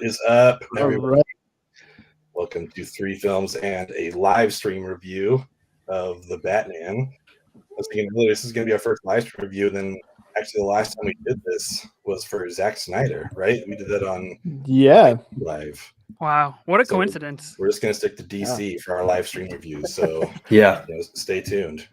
What is up, everyone? Right. Welcome to 3 Films and a live stream review of The Batman. I was thinking this is going to be our first live stream review, and then actually the last time we did this was for Zack Snyder, right? We did that on live. Wow, what a coincidence. We're just going to stick to DC for our live stream reviews, so stay tuned.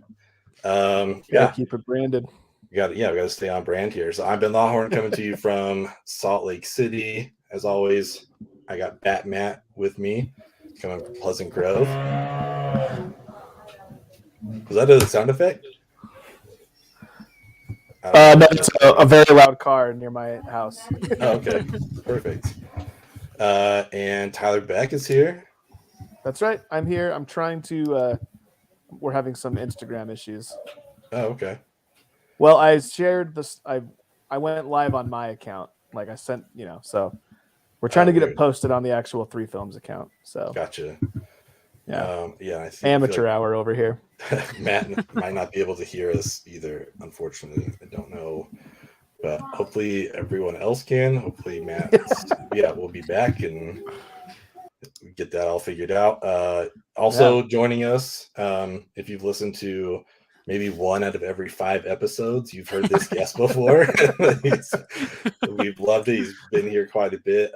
Keep it branded. We got to stay on brand here. So I'm Ben Lawhorn coming to you from Salt Lake City. As always, I got Bat Matt with me, coming from Pleasant Grove. Was that a sound effect? No, it's a very loud car near my house. Oh, okay, perfect. And Tyler Beck is here. That's right. I'm here. I'm trying to. We're having some Instagram issues. Oh, okay. Well, I shared this. I went live on my account. Like I sent, so we're trying to get it posted on the actual 3 Films account. So gotcha. Yeah. I amateur hour over here. Matt might not be able to hear us either. Unfortunately, I don't know, but hopefully everyone else can. Hopefully Matt, we'll be back and get that all figured out. Also joining us, if you've listened to maybe 1 out of every 5 episodes, you've heard this guest before. We've loved it. He's been here quite a bit.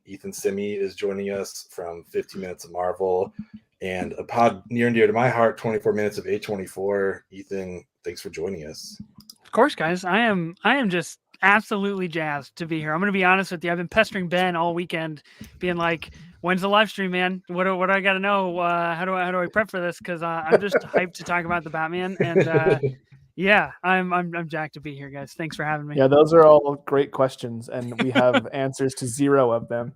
Ethan Simi is joining us from 15 Minutes of Marvel and a pod near and dear to my heart, 24 Minutes of A24. Ethan, thanks for joining us. Of course, guys. I am just absolutely jazzed to be here. I'm going to be honest with you. I've been pestering Ben all weekend, being like, when's the live stream, man? What do I got to know? How do I prep for this? Because I'm just hyped to talk about the Batman. And I'm jacked to be here, guys. Thanks for having me. Yeah, those are all great questions, and we have answers to 0 of them.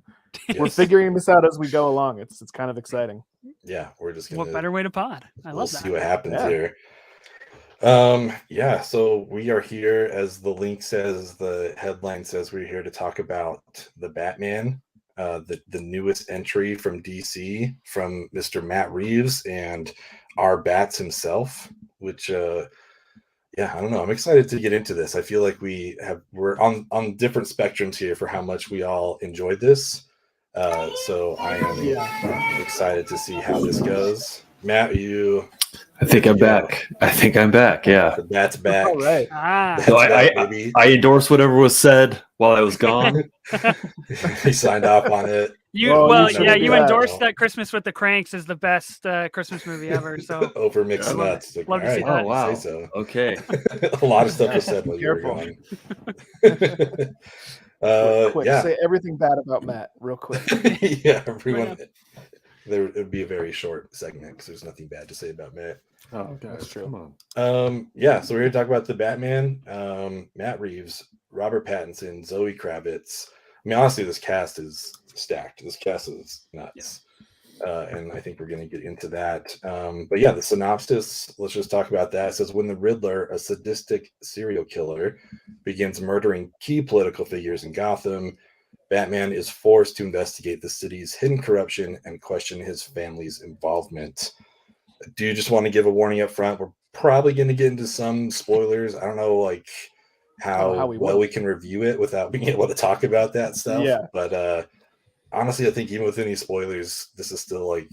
Yes. We're figuring this out as we go along. It's kind of exciting. Yeah, we're just gonna. What better way to pod? We'll see what happens here. So we are here, as the link says, the headline says, we're here to talk about the Batman. The newest entry from DC from Mr. Matt Reeves and our Bats himself, which I don't know. I'm excited to get into this. I feel like we're on different spectrums here for how much we all enjoyed this. So I am excited to see how this goes. Matt, I think I'm back. Yeah. The Bat's back. All right. So I endorse whatever was said while I was gone. He signed off on it. You endorsed that Christmas with the Cranks is the best Christmas movie ever. So over mixed nuts. Love to see that. Oh wow. Say so. Okay. A lot of stuff was said while you were gone. Quick, say everything bad about Matt, real quick. Yeah, everyone. It would be a very short segment because there's nothing bad to say about Matt. Oh, okay, that's true. Come on. So we're here to talk about the Batman. Matt Reeves, Robert Pattinson, Zoe Kravitz. I mean, honestly, this cast is stacked. This cast is nuts. And I think we're going to get into that. But yeah, the synopsis, let's just talk about that. It says, when the Riddler, a sadistic serial killer, begins murdering key political figures in Gotham, Batman is forced to investigate the city's hidden corruption and question his family's involvement. Do you just want to give a warning up front? We're probably going to get into some spoilers. I don't know, how well we can review it without being able to talk about that stuff. Yeah. But honestly, I think even with any spoilers, this is still an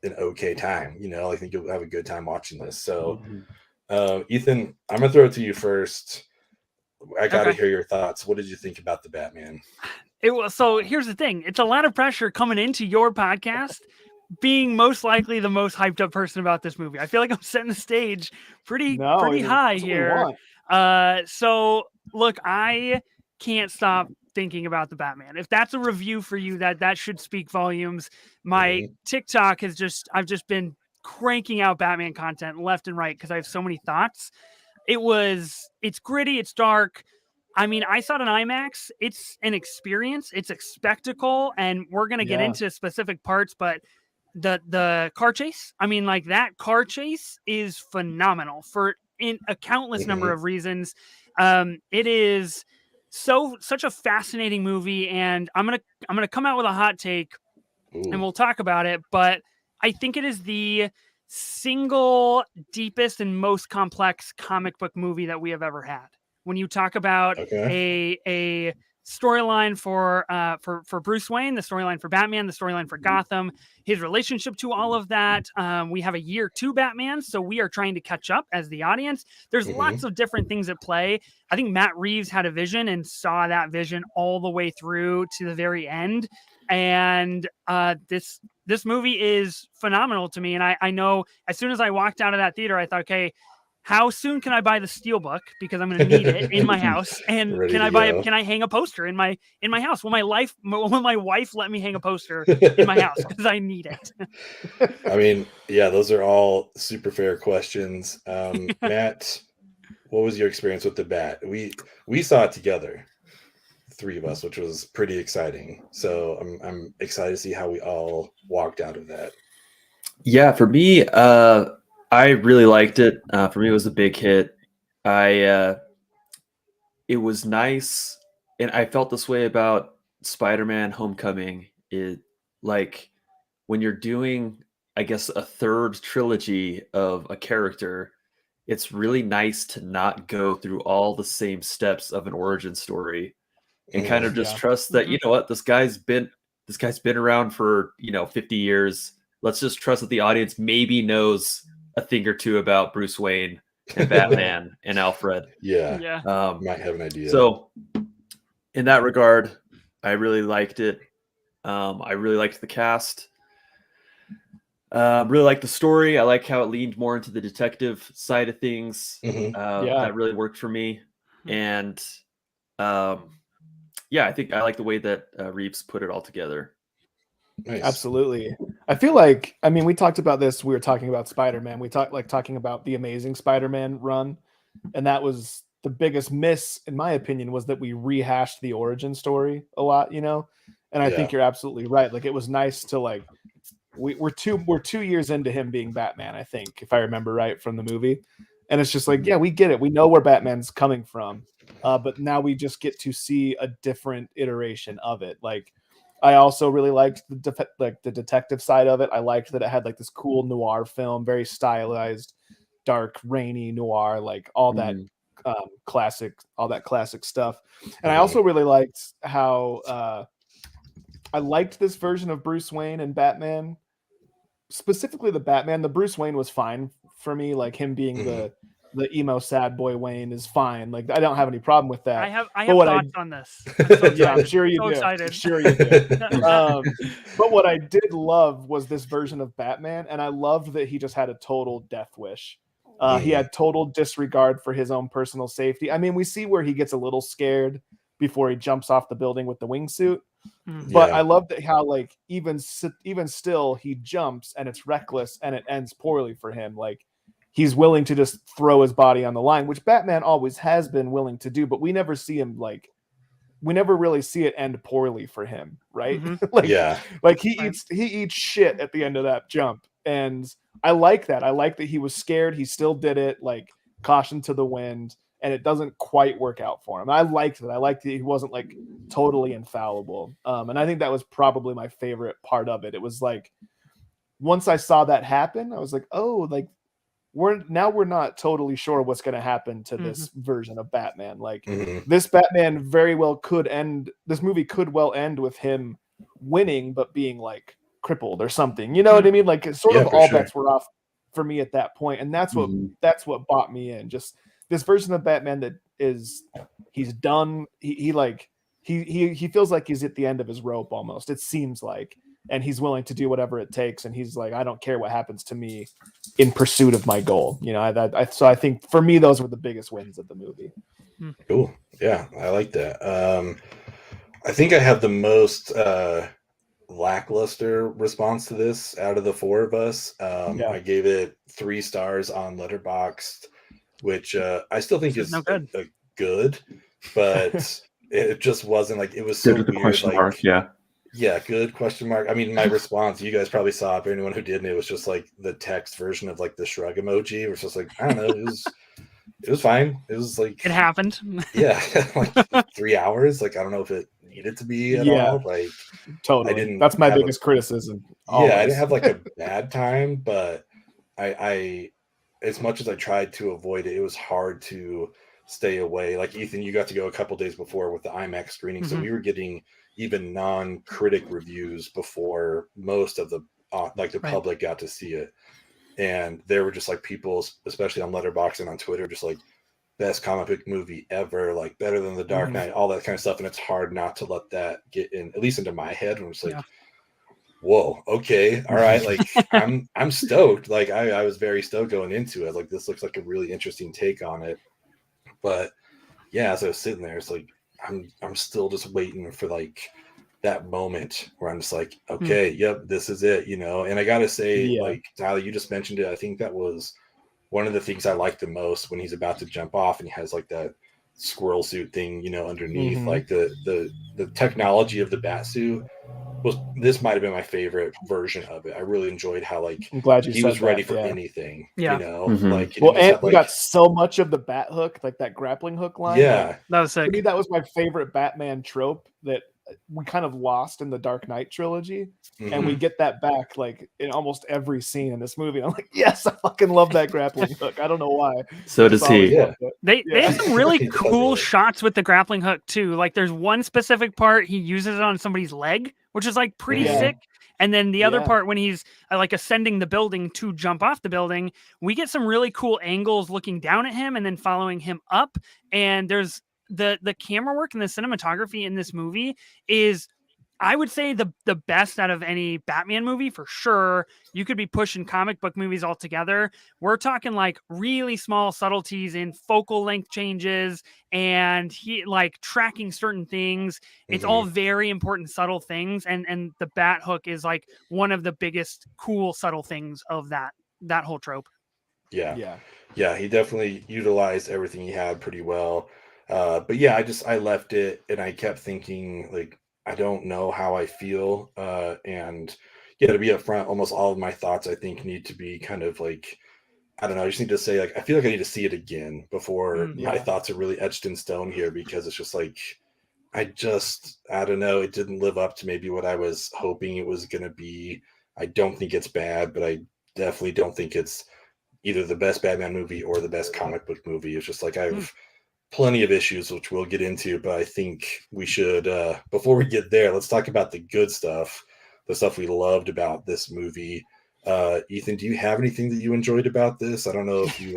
okay time. I think you'll have a good time watching this. So, Ethan, I'm gonna throw it to you first. I gotta hear your thoughts. What did you think about the Batman? So here's the thing. It's a lot of pressure coming into your podcast, being most likely the most hyped up person about this movie. I feel like I'm setting the stage pretty high here. So look, I can't stop thinking about the Batman. If that's a review for you, that should speak volumes. My TikTok I've just been cranking out Batman content left and right because I have so many thoughts. It's gritty, it's dark. I mean, I saw it in IMAX. It's an experience. It's a spectacle, and we're gonna get into specific parts. But the car chase, that car chase is phenomenal for in a countless number of reasons. It is such a fascinating movie, and I'm gonna come out with a hot take, and we'll talk about it. But I think it is the single deepest and most complex comic book movie that we have ever had. When you talk about a storyline for Bruce Wayne, the storyline for Batman, the storyline for Gotham, his relationship to all of that. We have a year 2 Batman, so we are trying to catch up as the audience. There's lots of different things at play. I think Matt Reeves had a vision and saw that vision all the way through to the very end. And this movie is phenomenal to me. And I know as soon as I walked out of that theater, I thought, okay, how soon can I buy the Steelbook? Because I'm going to need it in my house. And can I hang a poster in my house? Will my wife let me hang a poster in my house? Because I need it. I mean, yeah, those are all super fair questions. Matt, what was your experience with the Bat? We saw it together, the 3 of us, which was pretty exciting. So I'm excited to see how we all walked out of that. Yeah, for me, I really liked it. For me, it was a big hit. It was nice, and I felt this way about Spider-Man: Homecoming. It, like, when you're doing, I guess, a 3rd trilogy of a character, it's really nice to not go through all the same steps of an origin story, and kind of just trust that, you know what, this guy's been around for 50 years. Let's just trust that the audience maybe knows a thing or two about Bruce Wayne and Batman and Alfred. Yeah. Might have an idea. So in that regard, I really liked it. I really liked the cast. Really liked the story. I like how it leaned more into the detective side of things. That really worked for me. And I think I like the way that Reeves put it all together. Nice. Absolutely. I feel like, I mean, we talked about this. We were talking about Spider-Man. We talking about the Amazing Spider-Man run. And that was the biggest miss, in my opinion, was that we rehashed the origin story a lot, And I think you're absolutely right. Like, it was nice to, like, we're 2 years into him being Batman, I think, if I remember right from the movie. And it's just like, yeah, we get it. We know where Batman's coming from. But now we just get to see a different iteration of it. Like, I also really liked the detective side of it. I liked that it had like this cool noir film, very stylized, dark, rainy noir, like all that classic stuff. And I also really liked how I liked this version of Bruce Wayne and Batman, specifically the Batman. The Bruce Wayne was fine for me, like him being the emo sad boy Wayne is fine. Like, I don't have any problem with that. I have thoughts on this. I'm sure you do. Excited. Sure you do. But what I did love was this version of Batman, and I loved that he just had a total death wish. He had total disregard for his own personal safety. I mean, we see where he gets a little scared before he jumps off the building with the wingsuit. But I loved it how, like, even still, he jumps and it's reckless and it ends poorly for him. Like, he's willing to just throw his body on the line, which Batman always has been willing to do, but we never see him, like, we never really see it end poorly for him, right? Like he eats shit at the end of that jump. And I like that. I like that he was scared. He still did it, like, caution to the wind, and it doesn't quite work out for him. I liked it. I liked that he wasn't, like, totally infallible. And I think that was probably my favorite part of it. It was like, once I saw that happen, I was like, oh, like, we're not totally sure what's going to happen to this version of Batman. Like, this Batman very well could end. This movie could well end with him winning, but being, like, crippled or something. You know what I mean? Like, sort of all bets were off for me at that point, and that's what bought me in. Just this version of Batman that is, he's done. He feels like he's at the end of his rope almost. It seems like. And he's willing to do whatever it takes. And he's like, I don't care what happens to me in pursuit of my goal. So I think for me, those were the biggest wins of the movie. Cool. Yeah, I like that. I think I have the most lackluster response to this out of the 4 of us. I gave it 3 stars on Letterboxd, which I still think is good, but it just wasn't, like, it was so weird. Question mark, Yeah, good question mark. I mean, my response, you guys probably saw it, but anyone who didn't, it was just like the text version of, like, the shrug emoji. It was just like, I don't know, it was fine. It was like, it happened. Yeah, like 3 hours. Like, I don't know if it needed to be at all. Like, totally. That's my biggest criticism. Always. Yeah, I didn't have, like, a bad time, but I as much as I tried to avoid it, it was hard to stay away. Like Ethan, you got to go a couple days before with the IMAX screening, so we were getting even non-critic reviews before most of the public got to see it. And there were just like people, especially on Letterboxd and on Twitter, just like best comic book movie ever, like better than The Dark Knight, all that kind of stuff. And it's hard not to let that get in, at least into my head. And it's like, whoa, okay, all right. Like I'm stoked. Like I was very stoked going into it. Like this looks like a really interesting take on it. But yeah, as I was sitting there, it's like I'm still just waiting for like that moment where I'm just like, okay, yep, this is it, you know. And I gotta say, like Tyler, you just mentioned it. I think that was one of the things I liked the most when he's about to jump off and he has like that squirrel suit thing, you know, underneath. Like the technology of the bat suit this might have been my favorite version of it. I really enjoyed how like I'm glad he was ready for anything. You know, like and we got so much of the bat hook, like that grappling hook line. Yeah, that was sick. To me, that was my favorite Batman trope that we kind of lost in the Dark Knight trilogy, and we get that back like in almost every scene in this movie. I'm like, yes, I fucking love that grappling hook. I don't know why. So does he. Yeah. They have some really cool shots with the grappling hook too. Like there's one specific part he uses it on somebody's leg, which is like pretty sick. And then the other part when he's like ascending the building to jump off the building, we get some really cool angles looking down at him and then following him up. And there's the camera work and the cinematography in this movie is, I would say, the best out of any Batman movie for sure. You could be pushing comic book movies all together. We're talking like really small subtleties in focal length changes and he like tracking certain things. It's all very important, subtle things. And the bat hook is like one of the biggest cool, subtle things of that whole trope. Yeah. He definitely utilized everything he had pretty well. But yeah, I left it and I kept thinking like, I don't know how I feel. And yeah, to be upfront, almost all of my thoughts, I think, need to be kind of like, I don't know. I just need to say like, I feel like I need to see it again before my thoughts are really etched in stone here, because it's just like, I don't know. It didn't live up to maybe what I was hoping it was going to be. I don't think it's bad, but I definitely don't think it's either the best Batman movie or the best comic book movie. It's just like, I've plenty of issues, which we'll get into, but I think we should, before we get there, let's talk about the good stuff, the stuff we loved about this movie. Ethan, do you have anything that you enjoyed about this? I don't know if you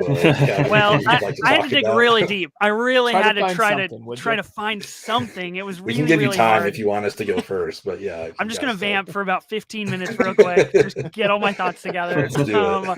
well, I had to dig really deep. I really had to try to find something. It was really, we can give you really time hard. if you want us to go first, but yeah, I'm just gonna vamp for about 15 minutes real quick, just get all my thoughts together. Let's do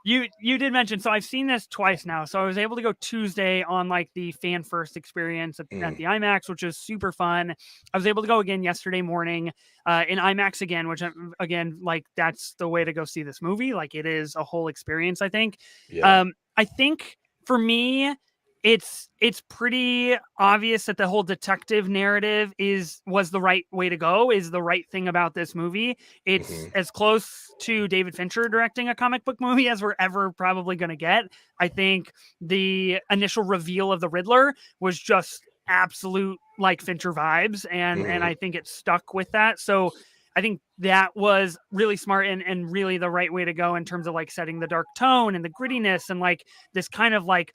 it. You did mention, so I've seen this twice now. So I was able to go Tuesday on like the fan first experience at the IMAX, which was super fun. I was able to go again yesterday morning in IMAX again, which again, like that's the way to go see this movie. Like it is a whole experience, I think. I think for me, it's pretty obvious that the whole detective narrative was the right way to go, is the right thing about this movie. It's as close to David Fincher directing a comic book movie as we're ever probably going to get. I think the initial reveal of the Riddler was just absolute like Fincher vibes, and I think it stuck with that. So I think that was really smart and really the right way to go in terms of like setting the dark tone and the grittiness and like this kind of like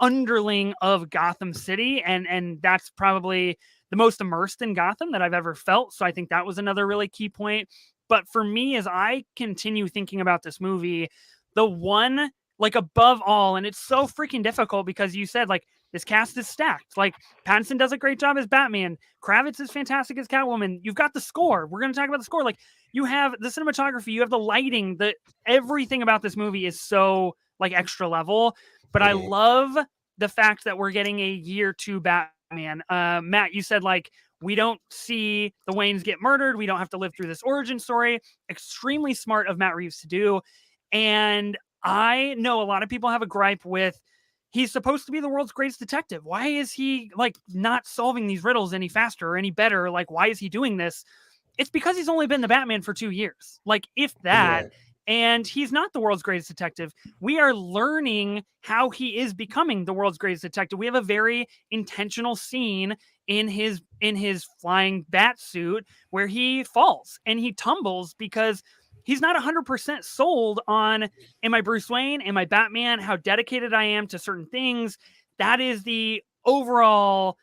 underling of Gotham City. And that's probably the most immersed in Gotham that I've ever felt. So I think that was another really key point. But for me, as I continue thinking about this movie, the one like above all, and it's so freaking difficult because you said like this cast is stacked. Like Pattinson does a great job as Batman. Kravitz is fantastic as Catwoman. You've got the score. We're going to talk about the score. Like you have the cinematography, you have the lighting, everything about this movie is so like extra level. But I love the fact that we're getting a year 2 Batman. Matt, you said like, we don't see the Waynes get murdered. We don't have to live through this origin story. Extremely smart of Matt Reeves to do. And I know a lot of people have a gripe with, he's supposed to be the world's greatest detective. Why is he like not solving these riddles any faster or any better? Like, why is he doing this? It's because he's only been the Batman for 2 years. Like, if that, and he's not the world's greatest detective. We are learning how he is becoming the world's greatest detective. We have a very intentional scene in his flying bat suit where he falls and he tumbles because he's not 100% sold on, am I Bruce Wayne? Am I Batman? How dedicated I am to certain things. That is the overall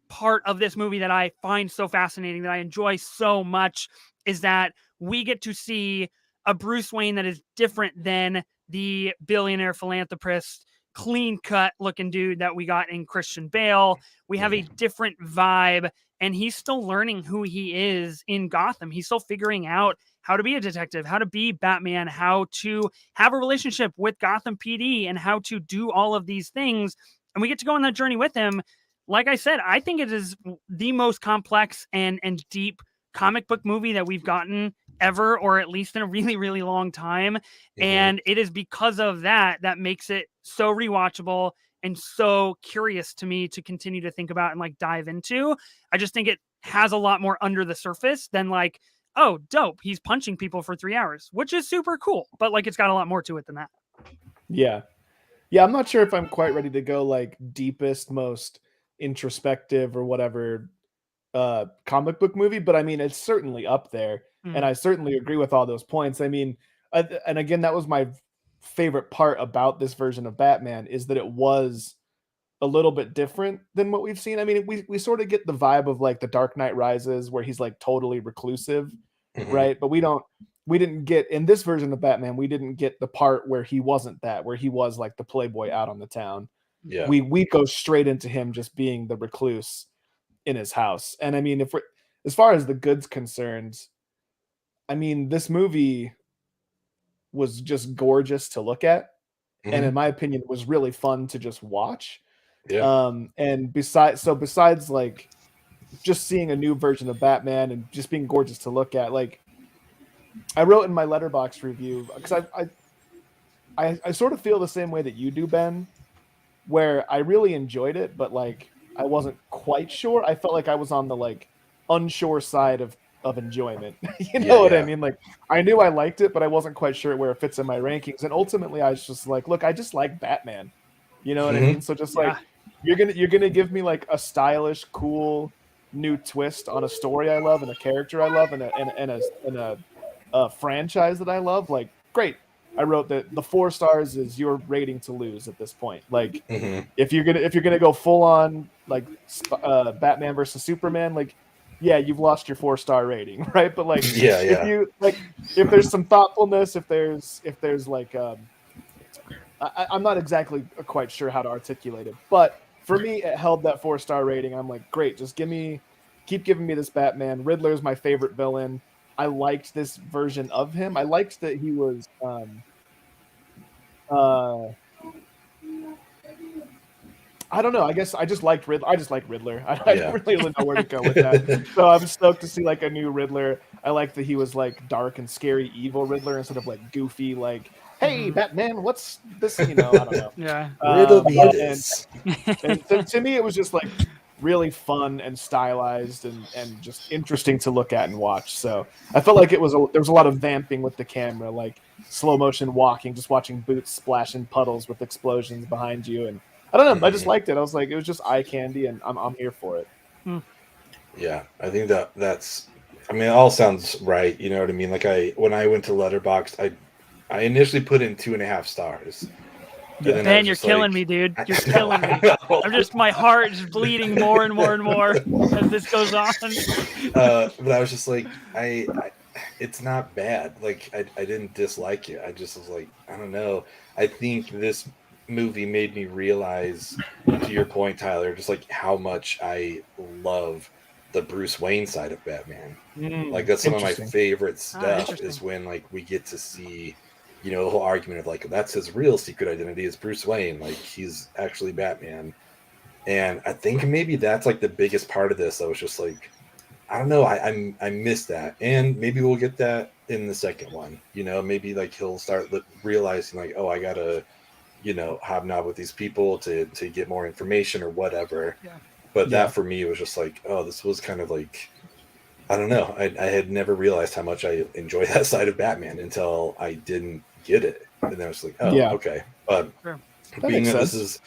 part of this movie that I find so fascinating, that I enjoy so much, is that we get to see a Bruce Wayne that is different than the billionaire philanthropist, clean cut looking dude that we got in Christian Bale. We have a different vibe, and he's still learning who he is in Gotham. He's still figuring out how to be a detective, how to be Batman, how to have a relationship with Gotham PD, and how to do all of these things. And we get to go on that journey with him. Like I said, I think it is the most complex and deep comic book movie that we've gotten ever, or at least in a really, really long time. And it is because of that makes it so rewatchable and so curious to me to continue to think about and like dive into. I just think it has a lot more under the surface than like, oh, dope, he's punching people for 3 hours, which is super cool. But like, it's got a lot more to it than that. Yeah. Yeah, I'm not sure if I'm quite ready to go like deepest, most introspective or whatever comic book movie, but I mean, it's certainly up there. And I certainly agree with all those points. I mean, and again, that was my favorite part about this version of Batman, is that it was a little bit different than what we've seen. I mean, we sort of get the vibe of like the Dark Knight Rises, where he's like totally reclusive, right? But we didn't get, in this version of Batman, we didn't get the part where he wasn't that, where he was like the playboy out on the town. Yeah. We go straight into him just being the recluse in his house. And I mean, if we're, as far as the good's concerned, I mean, this movie was just gorgeous to look at. And in my opinion, it was really fun to just watch. Yeah. And besides like just seeing a new version of Batman and just being gorgeous to look at, like I wrote in my Letterboxd review, because I sort of feel the same way that you do, Ben, where I really enjoyed it, but like I wasn't quite sure. I felt like I was on the like unsure side of enjoyment. You know what I mean? Like I knew I liked it, but I wasn't quite sure where it fits in my rankings. And ultimately I was just like, look, I just like Batman. You know what I mean? So just like you're gonna give me like a stylish, cool new twist on a story I love and a character I love and a franchise that I love. Like, great. I wrote that the 4 stars is your rating to lose at this point. Like, if you're gonna go full on like Batman versus Superman, like, yeah, you've lost your 4-star rating, right? But like, if you like, if there's some thoughtfulness, if there's like, I'm not exactly quite sure how to articulate it, but for me, it held that 4-star rating. I'm like, great, just keep giving me this Batman. Riddler's my favorite villain. I liked this version of him. I liked that he was I don't know. I guess I just liked Riddler. I just like Riddler. I don't really know where to go with that. So I'm stoked to see like a new Riddler. I like that he was like dark and scary, evil Riddler instead of like goofy, like, hey, Batman, what's this? You know, I don't know. Yeah. Riddle me this. And to me, it was just like really fun and stylized and just interesting to look at and watch. So I felt like there was a lot of vamping with the camera, like slow motion walking, just watching boots splash in puddles with explosions behind you. And I don't know, I just liked it. I was like, it was just eye candy, and I'm here for it. Yeah, I think that's. I mean, it all sounds right. You know what I mean? Like when I went to Letterboxd, I initially put in 2.5 stars. Ben, you're killing me, dude. You're killing me. My heart is bleeding more and more and more as this goes on. But I was just like, it's not bad. Like I didn't dislike it. I just was like, I don't know. I think this movie made me realize, to your point, Tyler, just like how much I love the Bruce Wayne side of Batman. Like that's some of my favorite stuff is when like we get to see, you know, the whole argument of like that's his real secret identity is Bruce Wayne, like he's actually Batman. And I think maybe that's like the biggest part of this. I was just like, I don't know, I missed that, and maybe we'll get that in the second one. You know, maybe like he'll start realizing like, oh, I gotta, you know, hobnob with these people to get more information or whatever. But that for me was just like, oh, this was kind of like, I don't know. I had never realized how much I enjoy that side of Batman until I didn't get it. And then I was like, oh, okay. But being that this is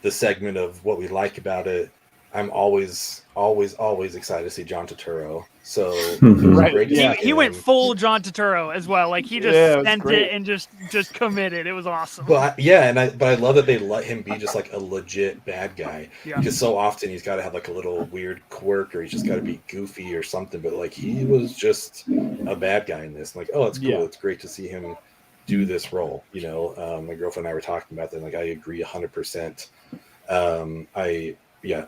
the segment of what we like about it, I'm always excited to see John Turturro. So Right, he went full John Turturro as well. Like he just sent it and just committed. It was awesome. But I love that they let him be just like a legit bad guy. Yeah. Because so often he's got to have like a little weird quirk, or he's just got to be goofy or something. But like he was just a bad guy in this. I'm like, oh, it's cool. Yeah. It's great to see him do this role. You know, my girlfriend and I were talking about that. And like, I agree 100%. The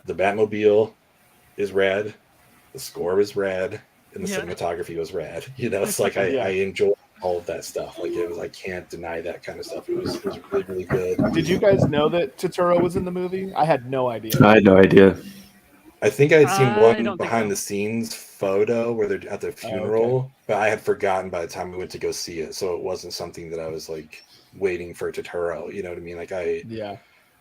Batmobile is rad. The score is rad. And the cinematography was rad. You know, it's like I enjoy all of that stuff. Like it was, I can't deny that kind of stuff. It was really, really good. Did you guys know that Turturro was in the movie? I had no idea. I had no idea. I think I had seen one behind the scenes photo where they're at the funeral, but I had forgotten by the time we went to go see it. So it wasn't something that I was like waiting for Turturro. You know what I mean? Like I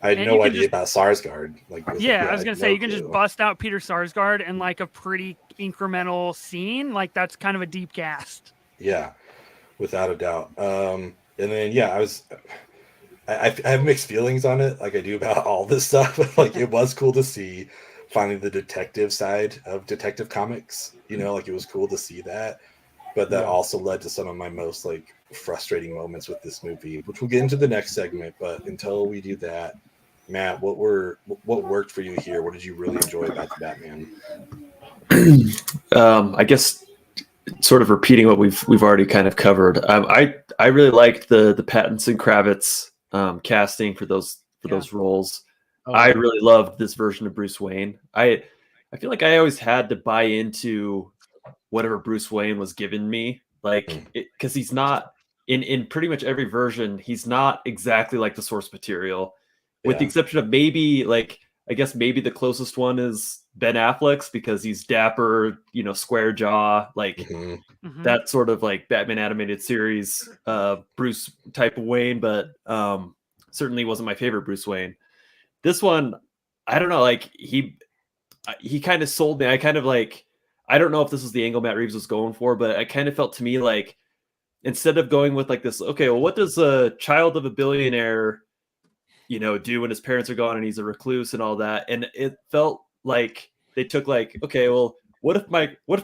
had no idea about Sarsgaard. Like, I was gonna say you can just bust out Peter Sarsgaard in like a pretty incremental scene. Like that's kind of a deep cast. Yeah, without a doubt. And then I have mixed feelings on it, like I do about all this stuff. Like it was cool to see finally the detective side of Detective Comics. You know, like it was cool to see that. But that also led to some of my most like frustrating moments with this movie, which we'll get into the next segment. But until we do that, Matt, what worked for you here? What did you really enjoy about the Batman? I guess sort of repeating what we've already kind of covered. I really liked the Pattinson Kravitz casting for those roles. I really loved this version of Bruce Wayne. I feel like I always had to buy into whatever Bruce Wayne was giving me, like because he's not in pretty much every version. He's not exactly like the source material. With the exception of maybe, like, I guess maybe the closest one is Ben Affleck's because he's dapper, you know, square jaw, like that sort of like Batman animated series, Bruce type of Wayne, but certainly wasn't my favorite Bruce Wayne. This one, I don't know, like he kind of sold me. I kind of like, I don't know if this was the angle Matt Reeves was going for, but I kind of felt to me like instead of going with like this, okay, well, what does a child of a billionaire, you know, do when his parents are gone and he's a recluse and all that? And it felt like they took like, okay, well, what if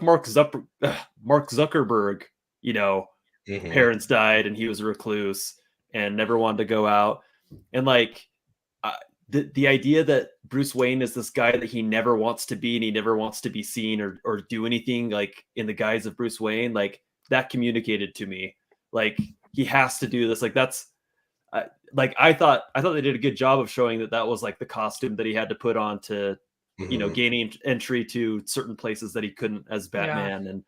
Mark Zuckerberg, you know, parents died and he was a recluse and never wanted to go out, and like the idea that Bruce Wayne is this guy that he never wants to be and he never wants to be seen or do anything like in the guise of Bruce Wayne, like that communicated to me like he has to do this. Like that's like I thought they did a good job of showing that was like the costume that he had to put on to you know, gaining entry to certain places that he couldn't as Batman. And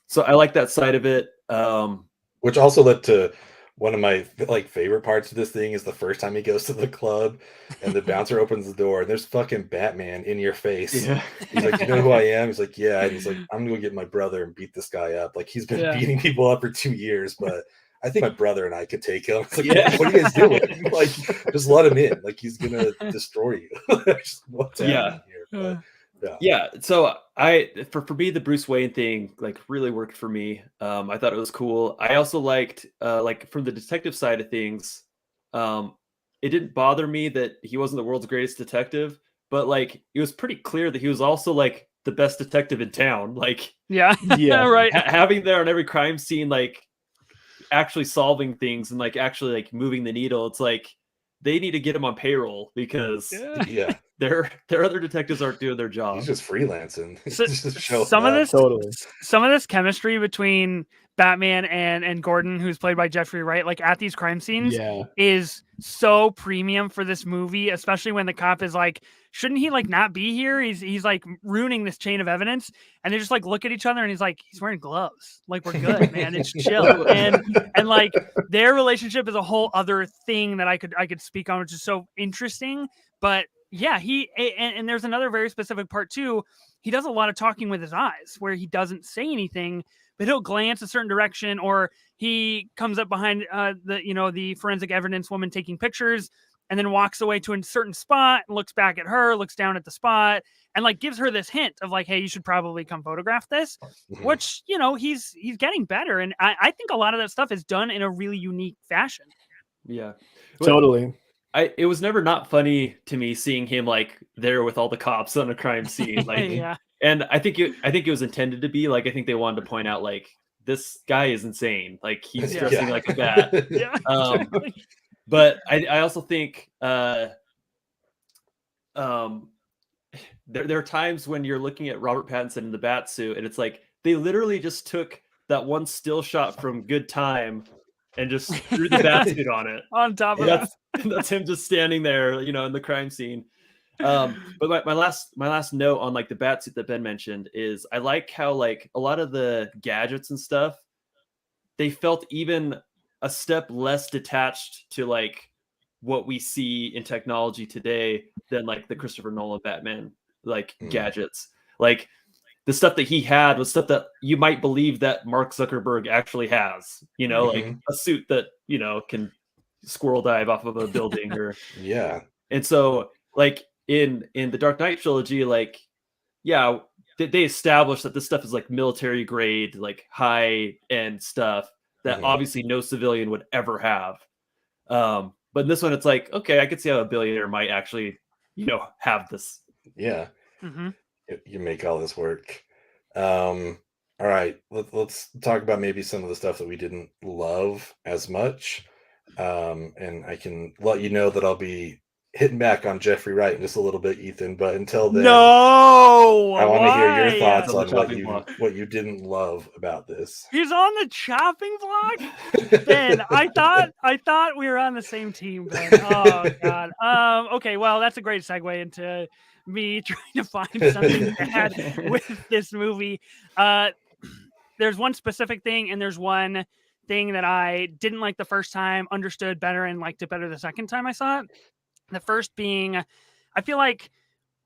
so I like that side of it, which also led to one of my like favorite parts of this thing is the first time he goes to the club and the bouncer opens the door and there's fucking Batman in your face. He's like, you know who I am? He's like, yeah. And he's like, I'm gonna go get my brother and beat this guy up. Like he's been beating people up for 2 years, but I think my brother and I could take him. It's like, what are you guys doing? Like, just let him in. Like he's gonna destroy you. What's happening here? But, so for me the Bruce Wayne thing like really worked for me. I thought it was cool. I also liked like from the detective side of things, it didn't bother me that he wasn't the world's greatest detective, but like it was pretty clear that he was also like the best detective in town. Like right, having there on every crime scene, like actually solving things and like actually like moving the needle. It's like they need to get him on payroll because their other detectives aren't doing their job. He's just freelancing. Some of this chemistry between Batman and Gordon, who's played by Jeffrey Wright, like at these crime scenes is so premium for this movie, especially when the cop is like, shouldn't he like not be here? He's like ruining this chain of evidence. And they just like look at each other and he's like, he's wearing gloves. Like we're good, man. It's chill. And like their relationship is a whole other thing that I could speak on, which is so interesting. But yeah, and there's another very specific part too. He does a lot of talking with his eyes where he doesn't say anything, but he'll glance a certain direction, or he comes up behind the forensic evidence woman taking pictures and then walks away to a certain spot and looks back at her, looks down at the spot, and like gives her this hint of like, hey, you should probably come photograph this, which, you know, he's getting better. And I think a lot of that stuff is done in a really unique fashion. Yeah, totally. it was never not funny to me seeing him like there with all the cops on a crime scene. Like, Yeah. And I think it was intended to be like, I think they wanted to point out like this guy is insane. Like he's dressing like a bat. Yeah. But I also think there are times when you're looking at Robert Pattinson in the bat suit and it's like they literally just took that one still shot from Good Time and just threw the bat suit on it. On top of that's him just standing there, you know, in the crime scene. But my last note on like the bat suit that Ben mentioned is I like how like a lot of the gadgets and stuff, they felt even a step less detached to like what we see in technology today than like the Christopher Nolan Batman like gadgets. Like the stuff that he had was stuff that you might believe that Mark Zuckerberg actually has, you know, like a suit that, you know, can squirrel dive off of a building or And so like in the Dark Knight trilogy, like, yeah, they established that this stuff is like military grade, like high end stuff that obviously no civilian would ever have. But in this one, it's like, okay, I could see how a billionaire might actually, you know, have this. Yeah. You make all this work. All right, let's talk about maybe some of the stuff that we didn't love as much. And I can let you know that I'll be hitting back on Jeffrey Wright in just a little bit, Ethan. But until then, I want to hear your thoughts on what you didn't love about this. He's on the chopping block, Ben. I thought we were on the same team, Ben. Oh God. Okay, well, that's a great segue into me trying to find something bad with this movie. There's one specific thing, and there's one thing that I didn't like the first time, understood better, and liked it better the second time I saw it. The first being, I feel like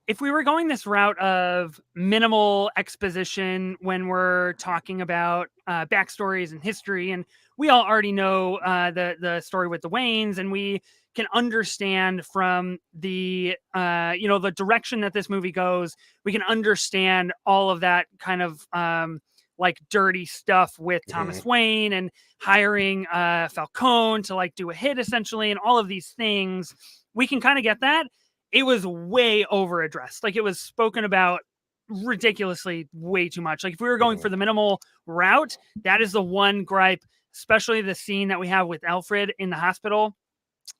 if we were going this route of minimal exposition when we're talking about backstories and history, and we all already know the story with the Waynes, and we can understand from the the direction that this movie goes, we can understand all of that kind of like dirty stuff with Thomas Wayne and hiring Falcone to like do a hit essentially, and all of these things. We can kind of get that. It was way over addressed. Like it was spoken about ridiculously way too much. Like if we were going for the minimal route, that is the one gripe, especially the scene that we have with Alfred in the hospital.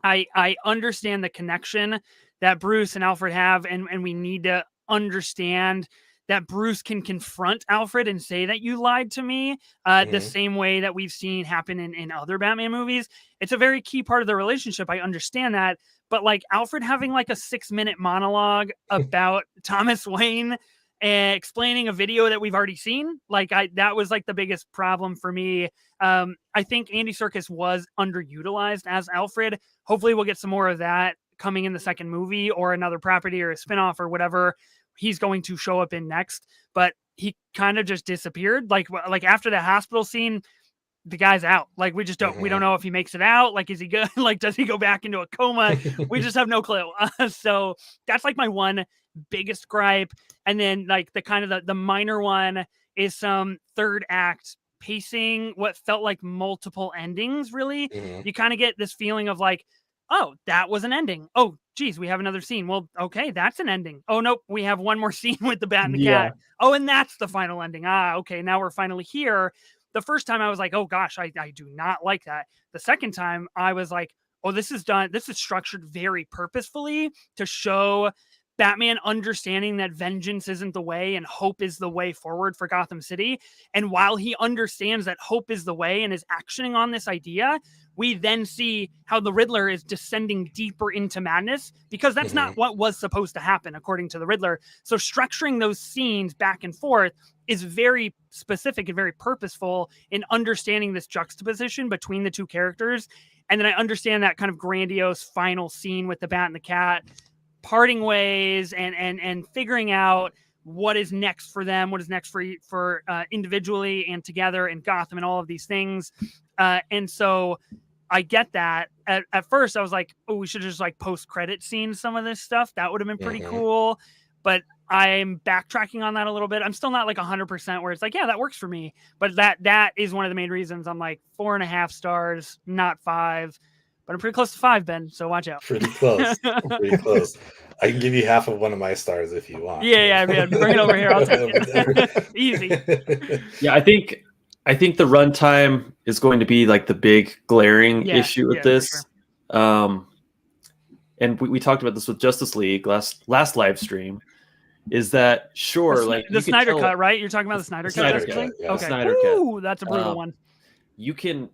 I understand the connection that Bruce and Alfred have, and we need to understand that Bruce can confront Alfred and say that you lied to me the same way that we've seen happen in other Batman movies. It's a very key part of the relationship. I understand that. But like Alfred having like a 6-minute monologue about Thomas Wayne and explaining a video that we've already seen, that was like the biggest problem for me. I think Andy Serkis was underutilized as Alfred. Hopefully we'll get some more of that coming in the second movie or another property or a spinoff or whatever he's going to show up in next. But he kind of just disappeared. Like after the hospital scene, the guy's out. Like we just don't, we don't know if he makes it out. Like, is he good? Like, does he go back into a coma? We just have no clue. So that's like my one biggest gripe. And then like the kind of the minor one is some third act pacing, what felt like multiple endings. Really, you kind of get this feeling of like, oh, that was an ending. Oh, geez, we have another scene. Well, okay, that's an ending. Oh, nope, we have one more scene with the bat and the cat. Oh, and that's the final ending. Okay, now we're finally here. The first time I was like, oh gosh, I do not like that. The second time I was like, oh, this is done. This is structured very purposefully to show Batman understanding that vengeance isn't the way and hope is the way forward for Gotham City. And while he understands that hope is the way and is actioning on this idea, we then see how the Riddler is descending deeper into madness, because that's not what was supposed to happen, according to the Riddler. So structuring those scenes back and forth is very specific and very purposeful in understanding this juxtaposition between the two characters. And then I understand that kind of grandiose final scene with the bat and the cat parting ways and figuring out what is next for them, what is next for individually and together in Gotham and all of these things. And so I get that. At first I was like, oh, we should just like post-credit scene some of this stuff. That would have been pretty cool. But I'm backtracking on that a little bit. I'm still not like 100% where it's like, yeah, that works for me. But that is one of the main reasons I'm like 4.5 stars, not 5. but I'm pretty close to 5, Ben. So watch out. Pretty close. Pretty close. I can give you half of one of my stars if you want. Yeah, man. Bring it over here. I'll take it. Easy. Yeah, I think the runtime is going to be like the big glaring issue with this. Sure. And we talked about this with Justice League last live stream. Is that sure? Like the Snyder cut, right? You're talking about the Snyder cut. Yeah. Okay. Snyder cut. That's a brutal one. You can,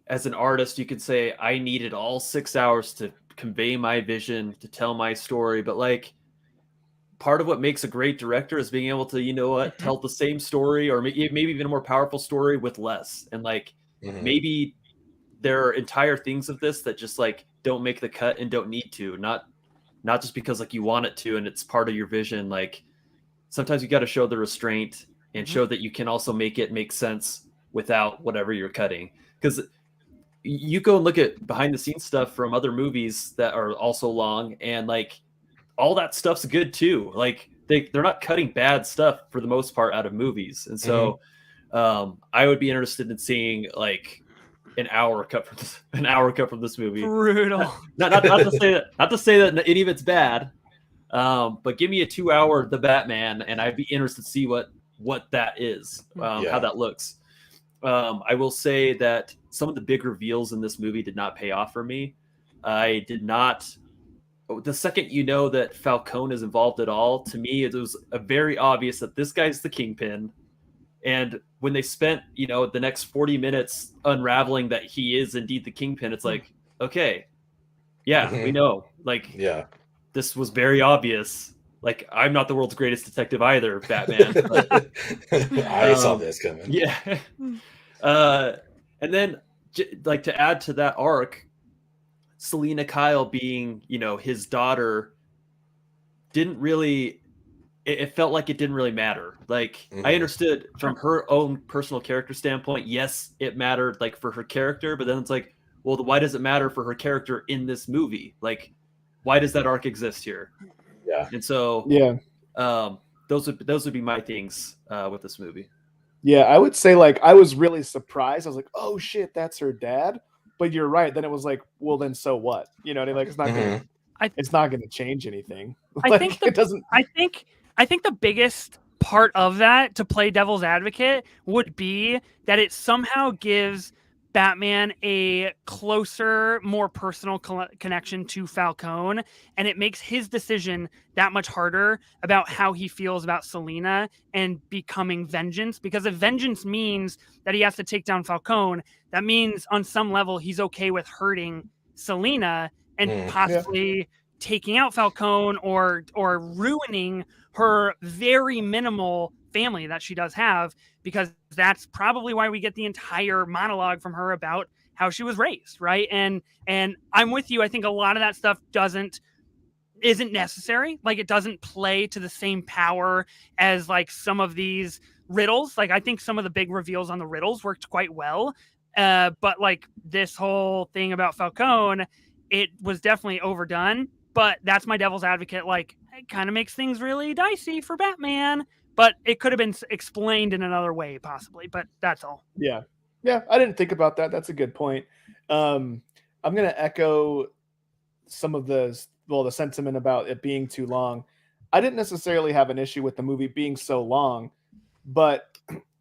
as an artist, you could say I needed all 6 hours to convey my vision, to tell my story. But like, part of what makes a great director is being able to, tell the same story or maybe even a more powerful story with less. And like, maybe there are entire things of this that just like don't make the cut and don't need to, not just because like you want it to and it's part of your vision. Like sometimes you got to show the restraint and show that you can also make it make sense without whatever you're cutting. Because you go and look at behind the scenes stuff from other movies that are also long, and like all that stuff's good too. Like they're not cutting bad stuff for the most part out of movies. And so I would be interested in seeing like an hour cut from this movie. Brutal. Not to say that any of it's bad, but give me a 2-hour The Batman, and I'd be interested to see what that is, how that looks. I will say that some of the big reveals in this movie did not pay off for me. I did not. The second that Falcone is involved at all, to me it was very obvious that this guy's the Kingpin. And when they spent, the next 40 minutes unraveling that he is indeed the Kingpin, it's like, okay, we know. Like, this was very obvious. Like, I'm not the world's greatest detective either, Batman. But, I saw this coming. Yeah. And then, like, to add to that arc, Selina Kyle being, his daughter didn't really... It felt like it didn't really matter. Like, I understood from her own personal character standpoint, yes, it mattered, like, for her character, but then it's like, well, why does it matter for her character in this movie? Like, why does that arc exist here? Yeah. And so, those would be my things with this movie. Yeah, I would say, like, I was really surprised. I was like, oh shit, that's her dad. But you're right. Then it was like, well, then so what? You know what I mean? Like, it's not gonna change anything. I think it doesn't. I think the biggest part of that, to play devil's advocate, would be that it somehow gives Batman a closer, more personal connection to Falcone, and it makes his decision that much harder about how he feels about Selina and becoming vengeance. Because if vengeance means that he has to take down Falcone, that means on some level he's okay with hurting Selina and possibly taking out Falcone or ruining her very minimal family that she does have, because that's probably why we get the entire monologue from her about how she was raised, right? And I'm with you. I think a lot of that stuff isn't necessary. Like, it doesn't play to the same power as like some of these riddles. Like, I think some of the big reveals on the riddles worked quite well. But like this whole thing about Falcone, it was definitely overdone. But that's my devil's advocate. Like, it kind of makes things really dicey for Batman, but it could have been explained in another way, possibly. But that's all. Yeah. I didn't think about that. That's a good point. I'm going to echo some of the sentiment about it being too long. I didn't necessarily have an issue with the movie being so long, but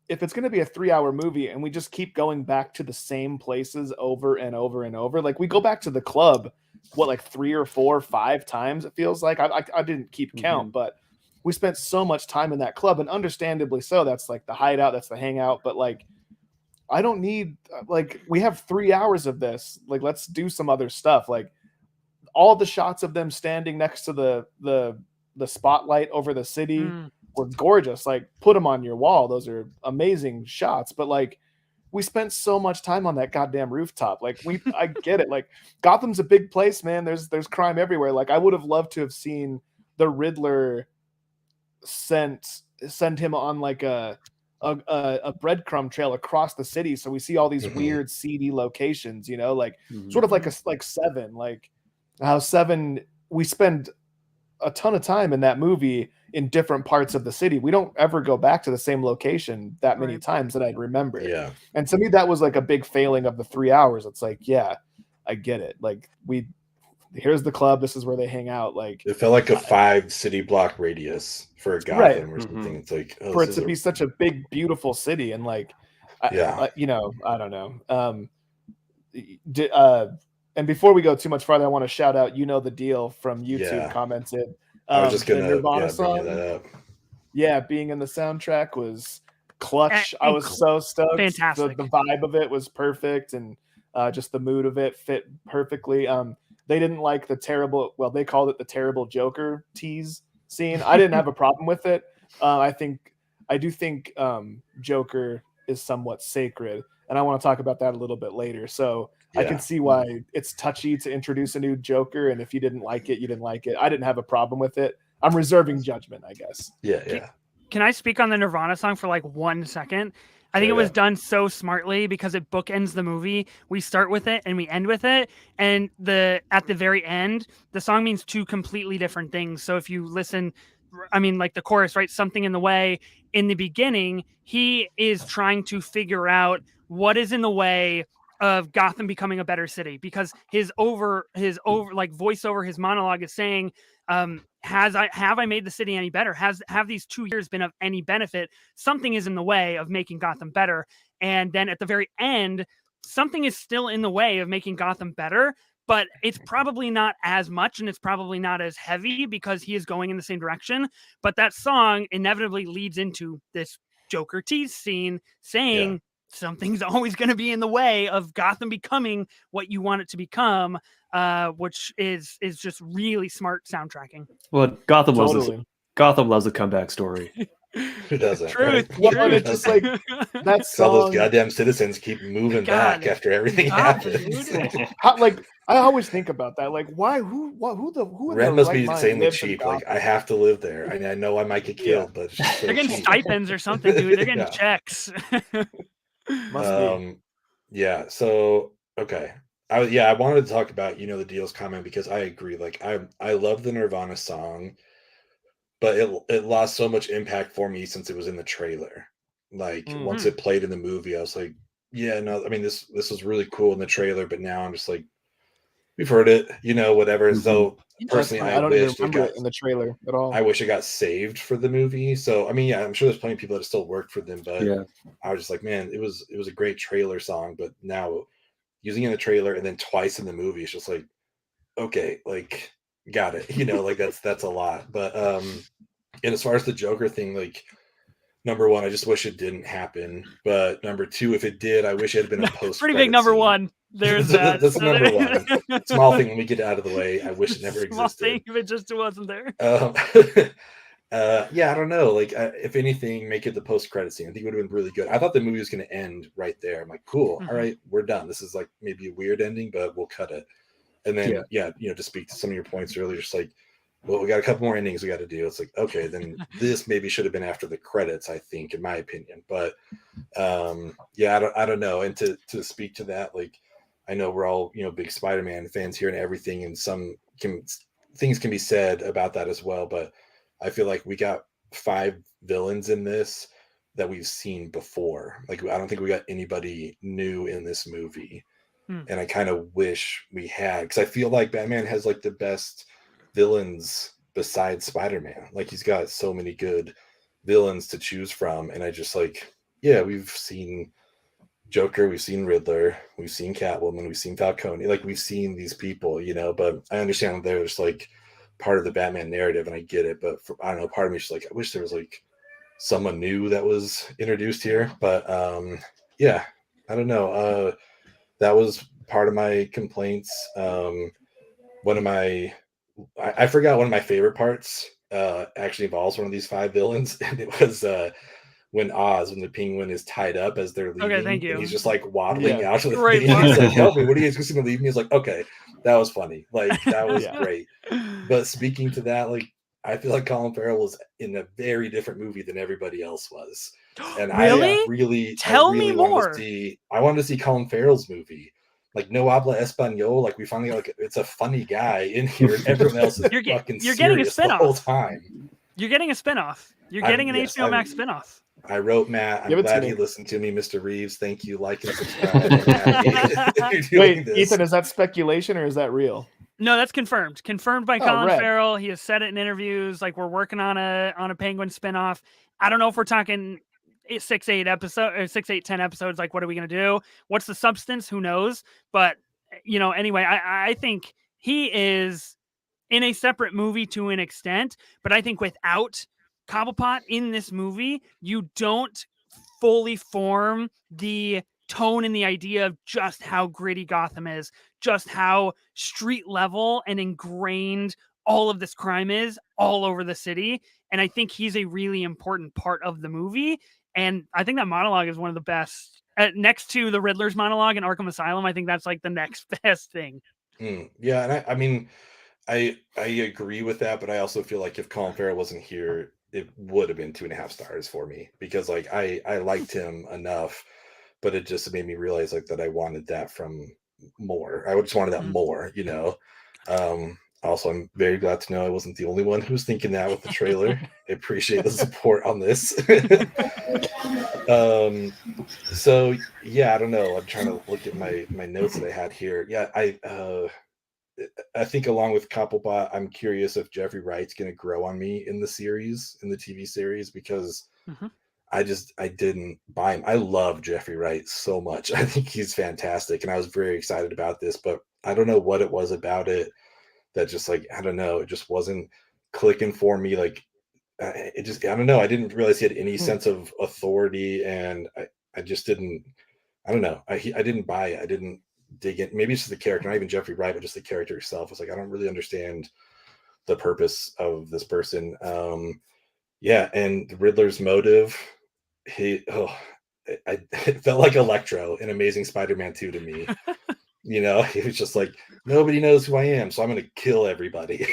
if it's going to be a 3-hour movie and we just keep going back to the same places over and over and over, like we go back to the club, like 3 or 4 or 5 times, it feels like. I didn't keep count, but we spent so much time in that club, and understandably so. That's like the hideout, that's the hangout. But like, I don't need, like, we have 3 hours of this. Like, let's do some other stuff. Like, all the shots of them standing next to the spotlight over the city were gorgeous. Like, put them on your wall. Those are amazing shots. But like, we spent so much time on that goddamn rooftop. Like, I get it. Like, Gotham's a big place, man. There's crime everywhere. Like, I would have loved to have seen the Riddler send him on like a breadcrumb trail across the city, so we see all these weird seedy locations. Like sort of like Seven. Like how Seven, we spend a ton of time in that movie in different parts of the city. We don't ever go back to the same location that many times that I'd remember. Yeah. And to me, that was like a big failing of the 3 hours. It's like, I get it. Like here's the club. This is where they hang out. Like it felt like a 5 city block radius for Gotham right. or something. It's like for it to be such a big, beautiful city, and like, I don't know. And before we go too much farther, I want to shout out the deal from YouTube commented. I was just gonna Nirvana song, bring that up. Yeah, being in the soundtrack was clutch. I was so stoked. Fantastic. The vibe of it was perfect, and just the mood of it fit perfectly. They didn't like the terrible. Well, they called it the terrible Joker tease scene. I didn't have a problem with it. I do think Joker is somewhat sacred, and I want to talk about that a little bit later. So I can see why it's touchy to introduce a new Joker, and if you didn't like it, you didn't like it. I didn't have a problem with it. I'm reserving judgment, I guess. Yeah. Can I speak on the Nirvana song for like 1 second? I think it was done so smartly because it bookends the movie. We start with it and we end with it. And at the very end, the song means 2 completely different things. So if you listen, I mean, like the chorus, right? Something in the way. In the beginning, he is trying to figure out what is in the way of Gotham becoming a better city, because his voiceover, his monologue is saying, have I made the city any better? Have these 2 years been of any benefit? Something is in the way of making Gotham better. And then at the very end, something is still in the way of making Gotham better, but it's probably not as much, and it's probably not as heavy because he is going in the same direction. But that song inevitably leads into this Joker tease scene saying something's always going to be in the way of Gotham becoming what you want it to become, which is just really smart soundtracking. Well, Gotham loves a comeback story. Who doesn't? Truth. Right? Well, it's just like that song. All those goddamn citizens keep moving back after everything happens. I always think about that. Like, why? Who? Rent must be insanely cheap. Like, I have to live there. I know I might get killed, but it's just so they're getting cheap. stipends or something, dude. They're getting checks. Must be. Yeah. So okay. I wanted to talk about the deals comment, because I agree. Like, I love the Nirvana song, but it lost so much impact for me since it was in the trailer. Like, once it played in the movie, I was like, yeah, no, I mean, this was really cool in the trailer, but now I'm just like, we've heard it, whatever. So personally, I don't even remember it in the trailer at all. I wish it got saved for the movie. So I mean, I'm sure there's plenty of people that still worked for them, but I was just like, man, it was a great trailer song, but now using it in the trailer and then twice in the movie, it's just like, okay, like, got it, like that's a lot. But and as far as the Joker thing, like, number 1, I just wish it didn't happen. But number 2, if it did, I wish it had been a post. Pretty big number 1. There's that. That's number 1. Small thing. When we get out of the way, I wish it never existed. Small thing if it just wasn't there. I don't know. Like, if anything, make it the post-credit scene. I think it would have been really good. I thought the movie was going to end right there. I'm like, cool. All right, we're done. This is like maybe a weird ending, but we'll cut it. And then, to speak to some of your points earlier, just like, well, we got a couple more endings we got to do. It's like, okay, then this maybe should have been after the credits, I think, in my opinion. But I don't know. And to speak to that, like, I know we're all big Spider-Man fans here and everything, and things can be said about that as well. But I feel like we got 5 villains in this that we've seen before. Like, I don't think we got anybody new in this movie. And I kind of wish we had, because I feel like Batman has like the best villains besides Spider-Man. Like, he's got so many good villains to choose from. And I just like, we've seen Joker, we've seen Riddler, we've seen Catwoman, we've seen Falcone. Like, we've seen these people, but I understand that they're just like part of the Batman narrative, and I get it. But I don't know, part of me is just like, I wish there was like someone new that was introduced here. But I don't know. That was part of my complaints. I forgot one of my favorite parts actually involves one of these 5 villains, and it was when the Penguin is tied up as they're leaving. Okay, thank you. And he's just like waddling out to the Great thing. He's like, help me, what are you guys going to leave me? He's like, okay, that was funny. Like, that was great. But speaking to that, like, I feel like Colin Farrell was in a very different movie than everybody else was. And really? Tell me more. I wanted to see Colin Farrell's movie. Like, no habla español. Like, we finally got, like, it's a funny guy in here, and everyone else is fucking you're getting a serious the whole time. You're getting a spinoff. You're getting an HBO Max spinoff. I wrote Matt. I'm glad he listened to me, Mr. Reeves. Thank you. Like and subscribe. Wait, Ethan, is that speculation or is that real? No, that's confirmed. Confirmed by Colin Farrell. He has said it in interviews. Like, we're working on a Penguin spinoff. I don't know if we're talking 6, 8 episodes, or 6, 8, 10 episodes. Like, what are we gonna do? What's the substance? Who knows? But anyway, I think he is in a separate movie to an extent. But I think without Cobblepot in this movie, you don't fully form the tone and the idea of just how gritty Gotham is, just how street level and ingrained all of this crime is all over the city. And I think he's a really important part of the movie. And I think that monologue is one of the best. Next to the Riddler's monologue in Arkham Asylum, I think that's like the next best thing. Yeah, and I mean, I agree with that, but I also feel like if Colin Farrell wasn't here, it would have been 2.5 stars for me, because like I liked him enough, but it just made me realize like that I wanted that from more. I just wanted that more, Also, I'm very glad to know I wasn't the only one who was thinking that with the trailer. I appreciate the support on this. So yeah, I don't know. I'm trying to look at my notes that I had here. Yeah, I think along with Cobblepot, I'm curious if Jeffrey Wright's going to grow on me in the series, in the TV series, because I didn't buy him. I love Jeffrey Wright so much. I think he's fantastic, and I was very excited about this, but I don't know what it was about it that just like, I don't know, it just wasn't clicking for me. Like, I don't know. I didn't realize he had any sense of authority, and I just didn't, I don't know. I didn't buy it. I didn't dig in. Maybe it's just the character, not even Jeffrey Wright, but just the character itself. It's like, I don't really understand the purpose of this person. Yeah, and the Riddler's motive, it felt like Electro in Amazing Spider-Man 2 to me. He was just like, nobody knows who I am, so I'm gonna kill everybody.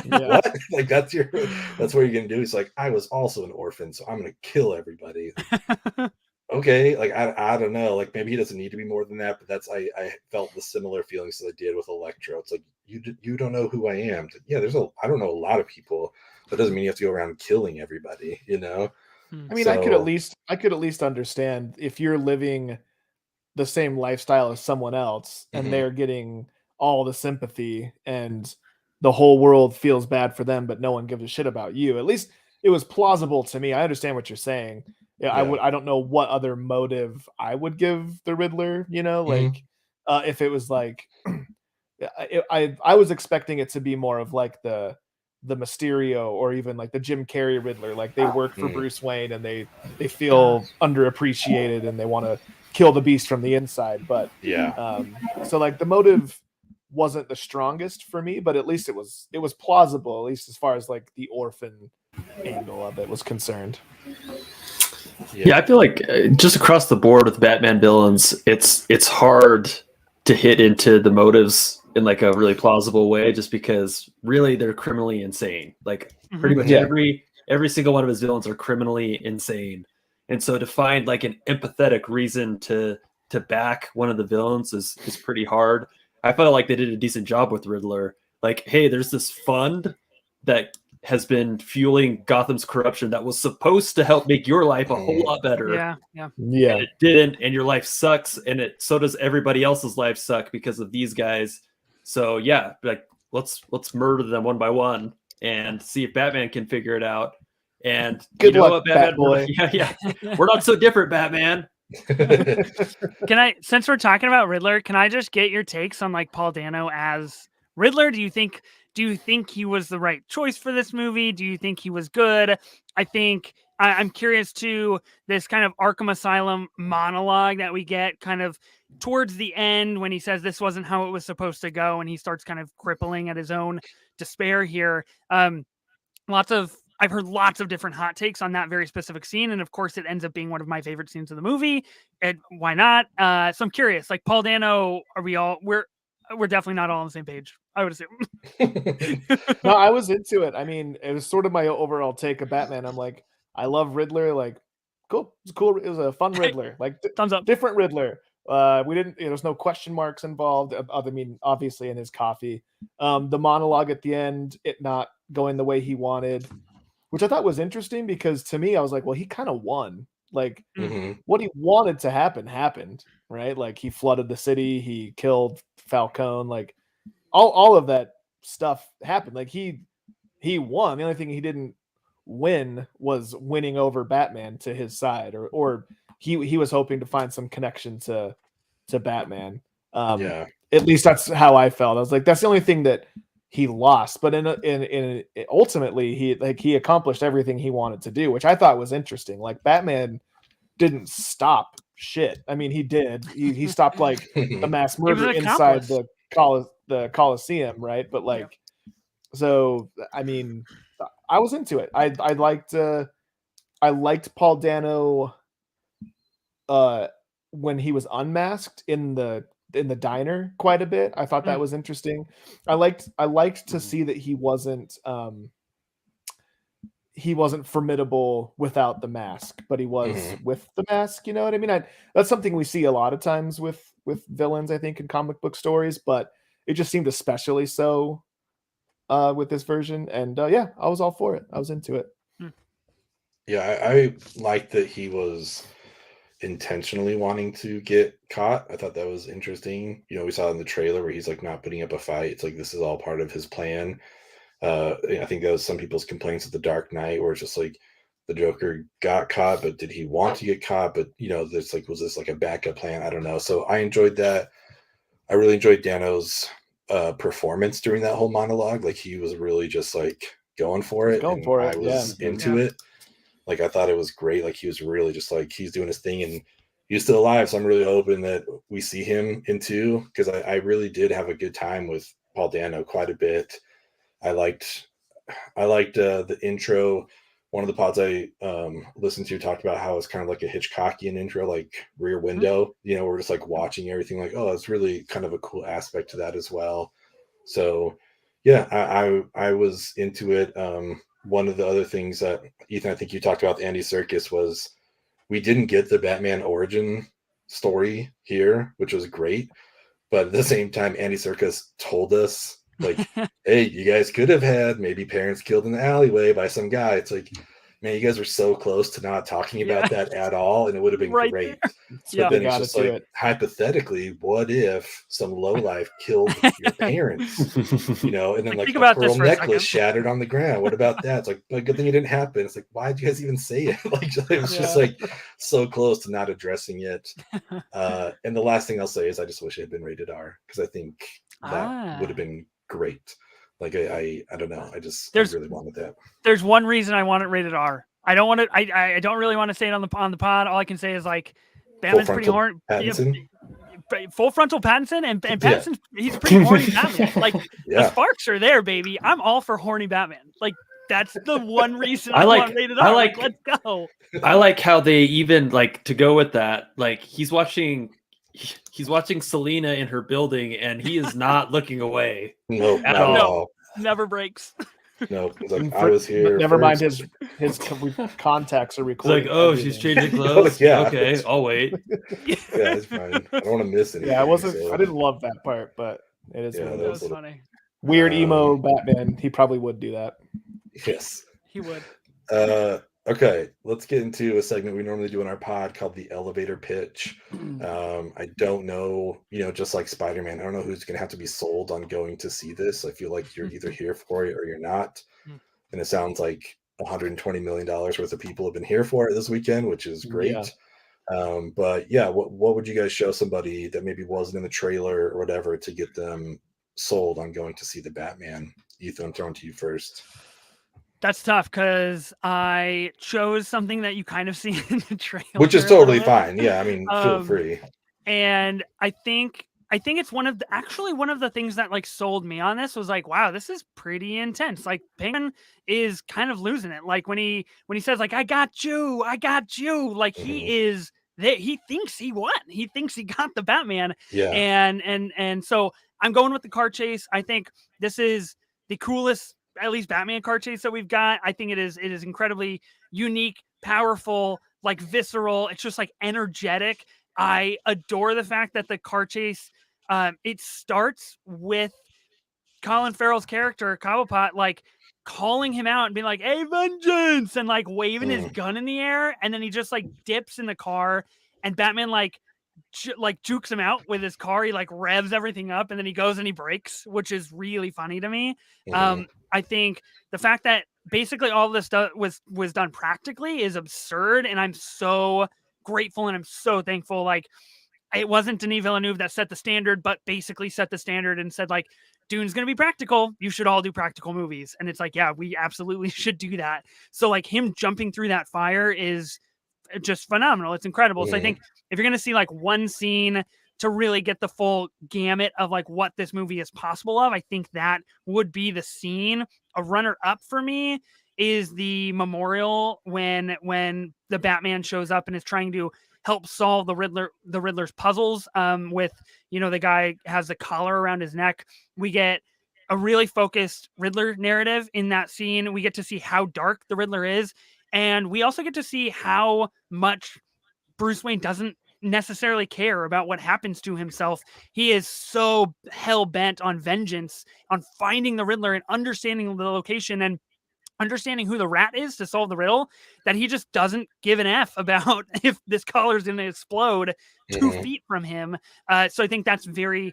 What? Like that's what you're gonna do. He's like, I was also an orphan, so I'm gonna kill everybody. Okay, like I don't know, like maybe he doesn't need to be more than that, but that's I felt the similar feelings that I did with Electro. It's like, you don't know who I am. Like, yeah, I don't know a lot of people. That doesn't mean you have to go around killing everybody, I mean, I could at least understand if you're living the same lifestyle as someone else and they're getting all the sympathy and the whole world feels bad for them, but no one gives a shit about you. At least it was plausible to me. I understand what you're saying. Yeah. I don't know what other motive I would give the Riddler, if it was like, I was expecting it to be more of like the Mysterio or even like the Jim Carrey Riddler. Like they work for Bruce Wayne and they feel underappreciated and they want to kill the beast from the inside. But so like the motive wasn't the strongest for me, but at least it was plausible, at least as far as like the orphan angle of it was concerned. Yeah, I feel like just across the board with Batman villains, it's hard to hit into the motives in like a really plausible way, just because really they're criminally insane. Like pretty much every single one of his villains are criminally insane. And so to find like an empathetic reason to back one of the villains is pretty hard. I felt like they did a decent job with Riddler. Like, hey, there's this fund that has been fueling Gotham's corruption that was supposed to help make your life a whole lot better. Yeah. And it didn't, and your life sucks, and so does everybody else's life suck because of these guys. So yeah, like let's murder them one by one and see if Batman can figure it out. And good luck, Batman boy. Yeah. We're not so different, Batman. Since we're talking about Riddler, can I just get your takes on like Paul Dano as Riddler? Do you think he was the right choice for this movie? Do you think he was good? I think I'm curious to this kind of Arkham Asylum monologue that we get kind of towards the end when he says this wasn't how it was supposed to go, and he starts kind of crippling at his own despair here. I've heard lots of different hot takes on that very specific scene. And of course it ends up being one of my favorite scenes of the movie. And why not? So I'm curious, like Paul Dano, we're definitely not all on the same page, I would assume. No, I was into it. I mean, it was sort of my overall take of Batman. I'm like, I love Riddler. Like, cool. It's cool. It was a fun Riddler. Like thumbs up. Different Riddler. There's no question marks involved. I mean, obviously in his coffee. The monologue at the end, it not going the way he wanted. which I thought was interesting because to me, I was like, well, he kind of won. Like Mm-hmm. what he wanted to happen happened, right? Like he flooded the city, he killed Falcone, like all of that stuff happened. Like he won. The only thing he didn't win was winning over Batman to his side, or he was hoping to find some connection to Batman. Yeah. At least that's how I felt. I was like, that's the only thing that he lost, but in ultimately he accomplished everything he wanted to do, which I thought was interesting. Like Batman didn't stop shit. I mean, he did. He stopped like the mass murder inside the Coliseum, right? But like, so I mean, I was into it. I liked Paul Dano when he was unmasked in the diner quite a bit. I thought that was interesting. I liked to see that he wasn't formidable without the mask, but he was with the mask. You know what I mean? That's something we see a lot of times with villains, I think, in comic book stories, but it just seemed especially so with this version. And yeah, I was all for it. I was into it. Yeah, I liked that he was intentionally wanting to get caught. I thought that was interesting. You know, we saw in the trailer where he's like not putting up a fight. It's like this is all part of his plan. I think that was some people's complaints of The Dark Knight, where it's just like the Joker got caught, but did he want to get caught? But you know, there's like, was this like a backup plan? I don't know. So I enjoyed that. I really enjoyed Dano's performance during that whole monologue. Like he was really just like going for it. I was into it. Like I thought it was great. Like he was really just like he's doing his thing and he's still alive. So I'm really hoping that we see him in 2, because I really did have a good time with Paul Dano quite a bit. I liked the intro. One of the pods I listened to talked about how it's kind of like a Hitchcockian intro, like Rear Window. You know, we're just like watching everything. Like, oh, it's really kind of a cool aspect to that as well. So, yeah, I was into it. One of the other things that Ethan, I think you talked about with Andy Serkis, was we didn't get the Batman origin story here, which was great. But at the same time, Andy Serkis told us, like, hey, you guys could have had maybe parents killed in the alleyway by some guy. It's like, man, you guys were so close to not talking about that at all, and it would have been great. But then it's just like, hypothetically, what if some lowlife killed your parents? You know, and then like a pearl necklace shattered on the ground. What about that? It's like, a good thing it didn't happen. It's like, why did you guys even say it? Like, it was just like so close to not addressing it. And the last thing I'll say is I just wish it had been rated R, because I think that would have been great. Like I don't know. I really wanted that. There's one reason I want it rated R. I don't want it. I don't really want to say it on the pod. All I can say is like, Batman's pretty horny. Full frontal Pattinson and Pattinson. He's pretty horny Batman. Like the sparks are there, baby. I'm all for horny Batman. Like that's the one reason I want rated R. Like let's go. I like how they even like to go with that. Like he's watching Selena in her building, and he is not looking away. No, at all. No, never breaks. No, like, I was here. Never mind his contacts are recording. It's like, oh, she's changing clothes. Okay, I'll wait. Yeah, it's fine. I don't want to miss anything. Yeah, I didn't love that part, but it is. Yeah, that was funny. Weird emo Batman. He probably would do that. Yes, he would. Okay, let's get into a segment we normally do in our pod called the elevator pitch. I don't know, just like Spider-Man, I don't know who's going to have to be sold on going to see this. I feel like you're either here for it or you're not. And it sounds like $120 million worth of people have been here for it this weekend, which is great. Yeah. But yeah, what would you guys show somebody that maybe wasn't in the trailer or whatever to get them sold on going to see the Batman? Ethan, I'm throwing to you first. That's tough because I chose something that you kind of see in the trailer, which is totally fine. Yeah, I mean, feel free. And I think it's one of the things that like sold me on this was like, wow, this is pretty intense. Like Penguin is kind of losing it. Like when he says like, I got you. Like he thinks he won. He thinks he got the Batman. Yeah. And so I'm going with the car chase. I think this is the coolest, at least Batman car chase that we've got. I think it is incredibly unique, powerful, like visceral. It's just like energetic. I adore the fact that the car chase, it starts with Colin Farrell's character, Cobblepot, like calling him out and being like, "Hey, vengeance!" and like waving his gun in the air, and then he just like dips in the car, and Batman like jukes him out with his car. He like revs everything up, and then he goes and he brakes, which is really funny to me. I think the fact that basically all of this was done practically is absurd, and I'm so grateful and I'm so thankful. Like, it wasn't Denis Villeneuve that set the standard, but basically set the standard and said, like, Dune's going to be practical. You should all do practical movies. And it's like, yeah, we absolutely should do that. So like him jumping through that fire is just phenomenal. It's incredible. So I think if you're going to see like one scene to really get the full gamut of like what this movie is possible of, I think that would be the scene. A runner up for me is the memorial when the Batman shows up and is trying to help solve the Riddler's puzzles. With, you know, the guy has a collar around his neck. We get a really focused Riddler narrative in that scene. We get to see how dark the Riddler is. And we also get to see how much Bruce Wayne doesn't necessarily care about what happens to himself. He is so hell-bent on vengeance, on finding the Riddler and understanding the location and understanding who the rat is to solve the riddle, that he just doesn't give an F about if this collar's going to explode 2 feet from him. So I think that's a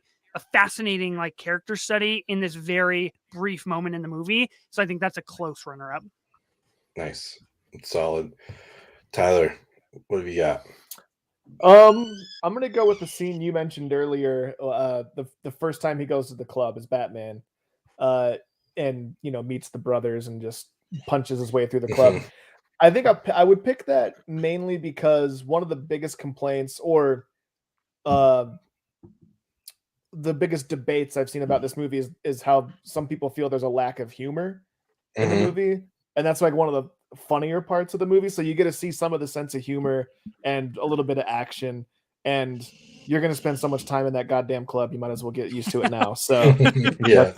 fascinating like character study in this very brief moment in the movie. So I think that's a close runner-up. Nice. Solid. Tyler, what have you got? I'm gonna go with the scene you mentioned earlier. The first time he goes to the club as Batman, and you know, meets the brothers and just punches his way through the club. I think I would pick that mainly because one of the biggest complaints or the biggest debates I've seen about this movie is how some people feel there's a lack of humor in the movie, and that's like one of the funnier parts of the movie. So you get to see some of the sense of humor and a little bit of action, and you're going to spend so much time in that goddamn club, you might as well get used to it now. So yeah,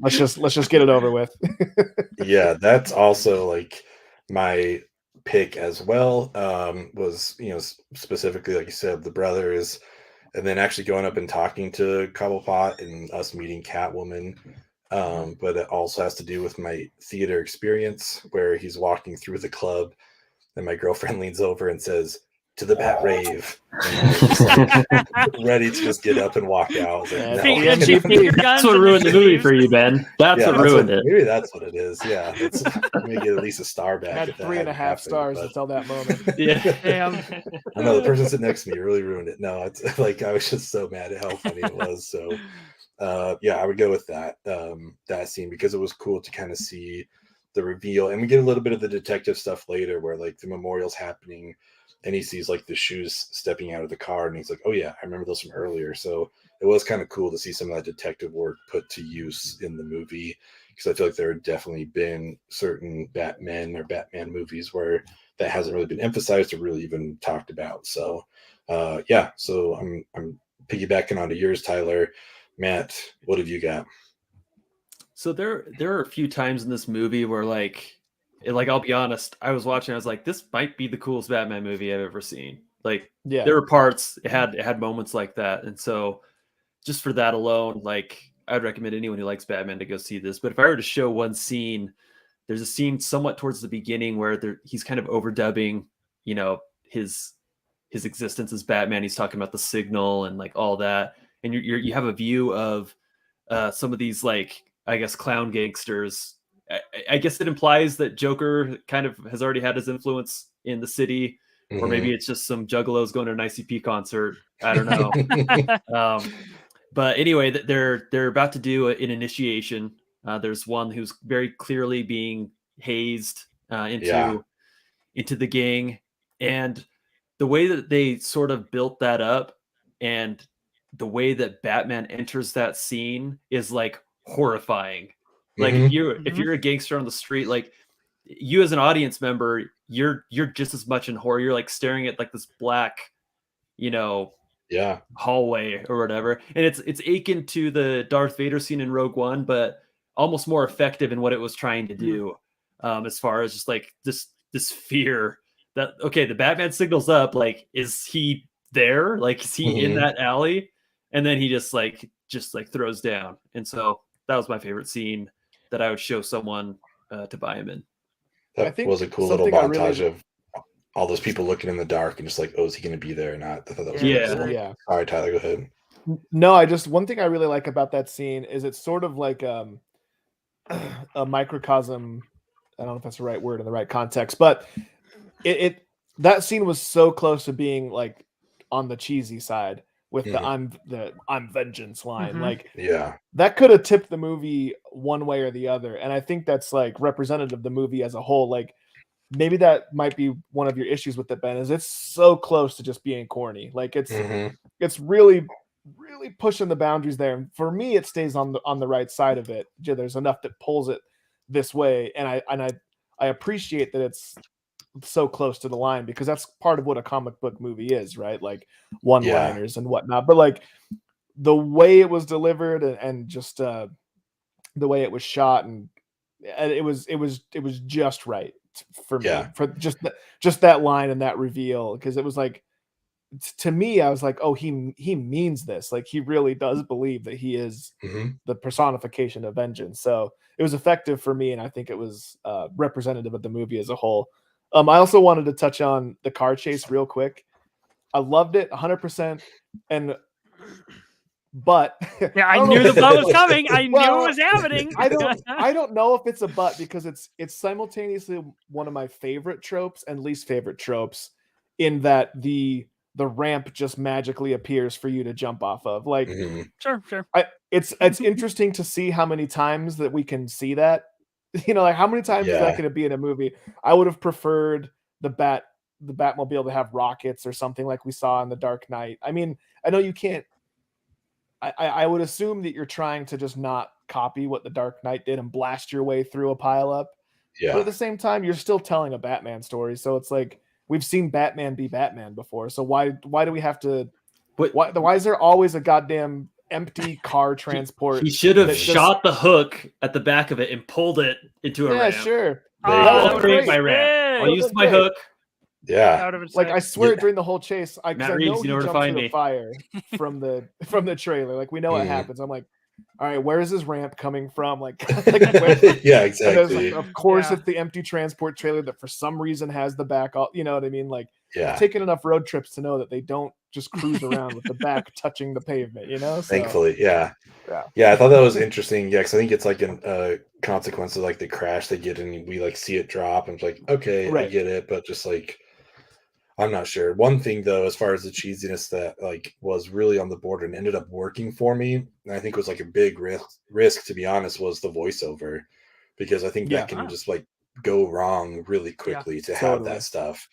let's just get it over with. Yeah, that's also like my pick as well. Was, you know, specifically like you said, the brothers, and then actually going up and talking to Cobblepot and us meeting Catwoman. But it also has to do with my theater experience where he's walking through the club and my girlfriend leans over and says, "To the Bat Rave," ready to just get up and walk out. Like, no. That's what ruined the movie for you, Ben. That's what ruined it. Maybe that's what it is. Yeah, it's maybe get at least a star back. Had 3.5 stars until that moment. Yeah, I know the person sitting next to me really ruined it. No, it's like I was just so mad at how funny it was. So, yeah, I would go with that scene because it was cool to kind of see the reveal, and we get a little bit of the detective stuff later, where like the memorial's happening. And he sees like the shoes stepping out of the car, and he's like, "Oh yeah, I remember those from earlier." So it was kind of cool to see some of that detective work put to use in the movie, because I feel like there have definitely been certain Batman or Batman movies where that hasn't really been emphasized or really even talked about. So yeah, so I'm piggybacking onto yours, Tyler. Matt, what have you got? So there are a few times in this movie where like I'll be honest, I was watching, I was like, this might be the coolest Batman movie I've ever seen. Like, yeah, there were parts, it had moments like that. And so just for that alone, like, I'd recommend anyone who likes Batman to go see this. But if I were to show one scene, there's a scene somewhat towards the beginning where he's kind of overdubbing, you know, his existence as Batman. He's talking about the signal and like all that. And you have a view of some of these, like, I guess, clown gangsters. I guess it implies that Joker kind of has already had his influence in the city, or maybe it's just some juggalos going to an ICP concert. I don't know. But anyway, they're about to do an initiation. There's one who's very clearly being hazed into the gang, and the way that they sort of built that up, and the way that Batman enters that scene is like horrifying. Like if you're a gangster on the street, like you as an audience member, you're just as much in horror. You're like staring at like this black, you know, hallway or whatever. And it's akin to the Darth Vader scene in Rogue One, but almost more effective in what it was trying to do. As far as just like this fear that, okay, the Batman signals up, like, is he there? Like, is he in that alley? And then he just throws down. And so that was my favorite scene that I would show someone to buy him in. That was a cool little montage of all those people looking in the dark and just like, oh, is he going to be there or not? I thought that was cool. Yeah. Sorry, Tyler, go ahead. No, one thing I really like about that scene is it's sort of like a microcosm. I don't know if that's the right word in the right context, but that scene was so close to being like on the cheesy side with the I'm vengeance line. Like, that could have tipped the movie one way or the other. And I think that's like representative of the movie as a whole. Like, maybe that might be one of your issues with it, Ben, is it's so close to just being corny. Like, it's really, really pushing the boundaries there. And for me, it stays on the right side of it. There's enough that pulls it this way. And I appreciate that it's so close to the line, because that's part of what a comic book movie is, right? Like one-liners and whatnot. But like the way it was delivered and just the way it was shot, and it was just right for me, for just that line and that reveal, because it was like, to me, I was like, oh, he means this. Like, he really does believe that he is the personification of vengeance. So it was effective for me, and I think it was representative of the movie as a whole. I also wanted to touch on the car chase real quick. I loved it 100%. But I knew the butt was coming. I knew it was happening. I don't know if it's a but, because it's simultaneously one of my favorite tropes and least favorite tropes, in that the ramp just magically appears for you to jump off of. Like, sure. It's interesting to see how many times that we can see that. You know, like, how many times is that going to be in a movie? I would have preferred the Batmobile to have rockets or something like we saw in The Dark Knight. I mean, I know you can't. I would assume that you're trying to just not copy what The Dark Knight did and blast your way through a pileup. Yeah. But at the same time, you're still telling a Batman story, so it's like, we've seen Batman be Batman before. So why do we have to? Why is there always a goddamn empty car transport? He should have shot the hook at the back of it and pulled it into a ramp. Yeah, sure. I'll create my ramp. I'll use my hook. Yeah. Like, I swear during the whole chase, Matt Reeves, you know where to find me. Fire from the trailer. Like, we know what happens. I'm like, all right, where is this ramp coming from? Like yeah, exactly. Like, of course, it's the empty transport trailer that for some reason has the back. You know what I mean? Like, I've taken enough road trips to know that they don't just cruise around with the back touching the pavement. You know? So, thankfully, yeah. I thought that was interesting. Yeah, because I think it's like a consequence of like the crash they get, and we like see it drop, and it's like, okay, I get it, but just like, I'm not sure. One thing though, as far as the cheesiness that like was really on the border and ended up working for me, and I think was like a big risk to be honest, was the voiceover, because I think that can just like go wrong really quickly to have that stuff.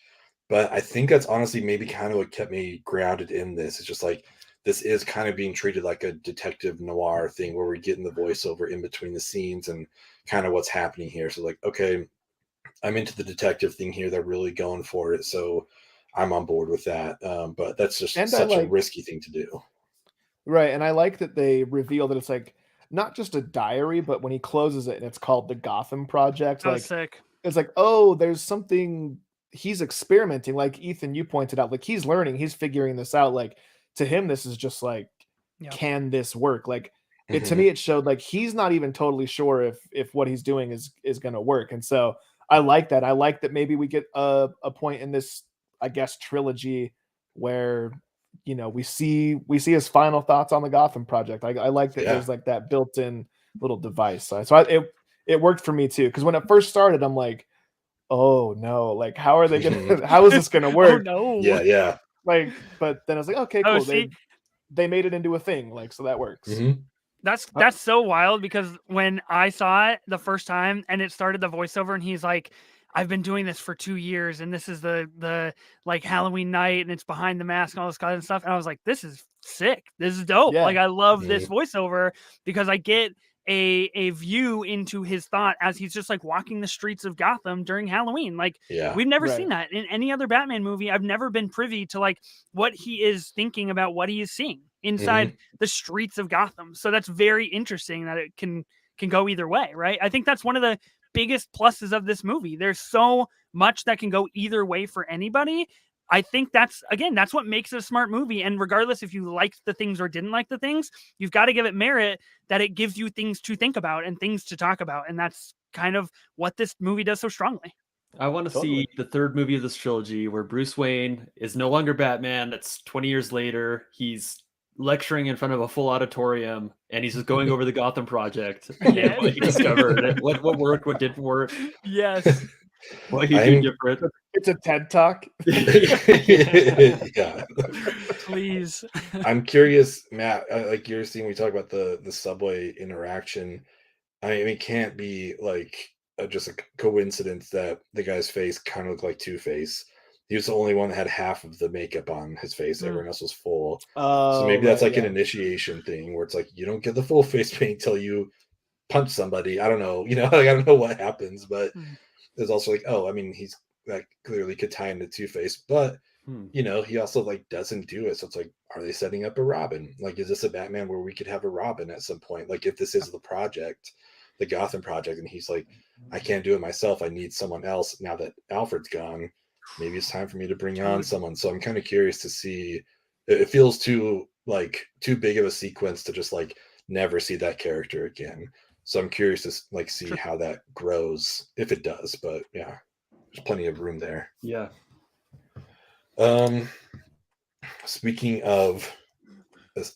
But I think that's honestly maybe kind of what kept me grounded in this. It's just like, this is kind of being treated like a detective noir thing, where we're getting the voiceover in between the scenes and kind of what's happening here. So like, okay, I'm into the detective thing here. They're really going for it. So I'm on board with that. But that's just such a risky thing to do. Right. And I like that they reveal that it's like not just a diary, but when he closes it and it's called the Gotham Project. Like, sick. It's like, oh, there's something he's experimenting. Like Ethan, you pointed out, like, he's learning, he's figuring this out. Like, to him, this is just like, can this work? Like, to me, it showed like he's not even totally sure if what he's doing is going to work. And so I like that. I like that maybe we get a point in this, I guess, trilogy where, you know, we see his final thoughts on the Gotham Project. I like that there's like that built-in little device. So it worked for me too. Because when it first started, I'm like, oh no, like how are they gonna? How is this gonna work? Oh no. Yeah. Like, but then I was like, okay, cool. They made it into a thing. Like, so that works. That's so wild, because when I saw it the first time and it started the voiceover and he's like, I've been doing this for 2 years and this is the like Halloween night and it's behind the mask and all this kind of stuff. And I was like, this is sick. This is dope. Like, I love this voiceover, because I get a view into his thought as he's just like walking the streets of Gotham during Halloween. Like, we've never seen that in any other Batman movie. I've never been privy to like what he is thinking about what he is seeing inside the streets of Gotham. So that's very interesting that it can go either way, right? I think that's one of the biggest pluses of this movie. There's so much that can go either way for anybody, I think that's what makes it a smart movie. And regardless if you liked the things or didn't like the things, you've got to give it merit that it gives you things to think about and things to talk about. And that's kind of what this movie does so strongly. I want to see the third movie of this trilogy where Bruce Wayne is no longer Batman. That's 20 years later. He's lecturing in front of a full auditorium and he's just going over the Gotham Project and what he discovered and what worked, what didn't work. Yes. What he did different. It's a TED Talk. Yeah. Please. I'm curious, Matt, like you're seeing, we talk about the subway interaction. I mean, it can't be like just a coincidence that the guy's face kind of looked like Two-Face. He was the only one that had half of the makeup on his face. Everyone else was full. So maybe that's like an initiation thing where it's like, you don't get the full face paint until you punch somebody. I don't know. You know, like, I don't know what happens, but there's also like, oh, I mean, he's like clearly could tie into Two-Face, but you know, he also like doesn't do it. So it's like, are they setting up a Robin? Like, is this a Batman where we could have a Robin at some point? Like, if this is the project, the Gotham Project, and he's like, I can't do it myself. I need someone else now that Alfred's gone. Maybe it's time for me to bring on someone. So I'm kind of curious to see. It feels too big of a sequence to just like never see that character again. So I'm curious to like see how that grows, if it does. But yeah, there's plenty of room there. Yeah. Speaking of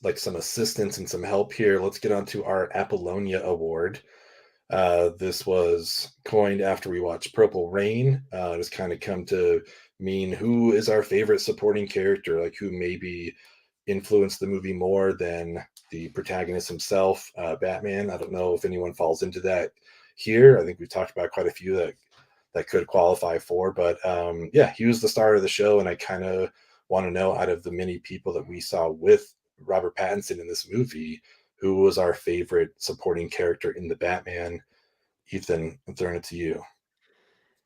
like some assistance and some help here, let's get on to our Apollonia Award. This was coined after we watched Purple Rain. Just kind of come to mean who is our favorite supporting character, like who maybe influenced the movie more than the protagonist himself, Batman. I don't know if anyone falls into that here. I think we've talked about quite a few that could qualify for, but yeah, he was the star of the show, and I kind of want to know, out of the many people that we saw with Robert Pattinson in this movie, who was our favorite supporting character in the Batman. Ethan, I'm throwing it to you.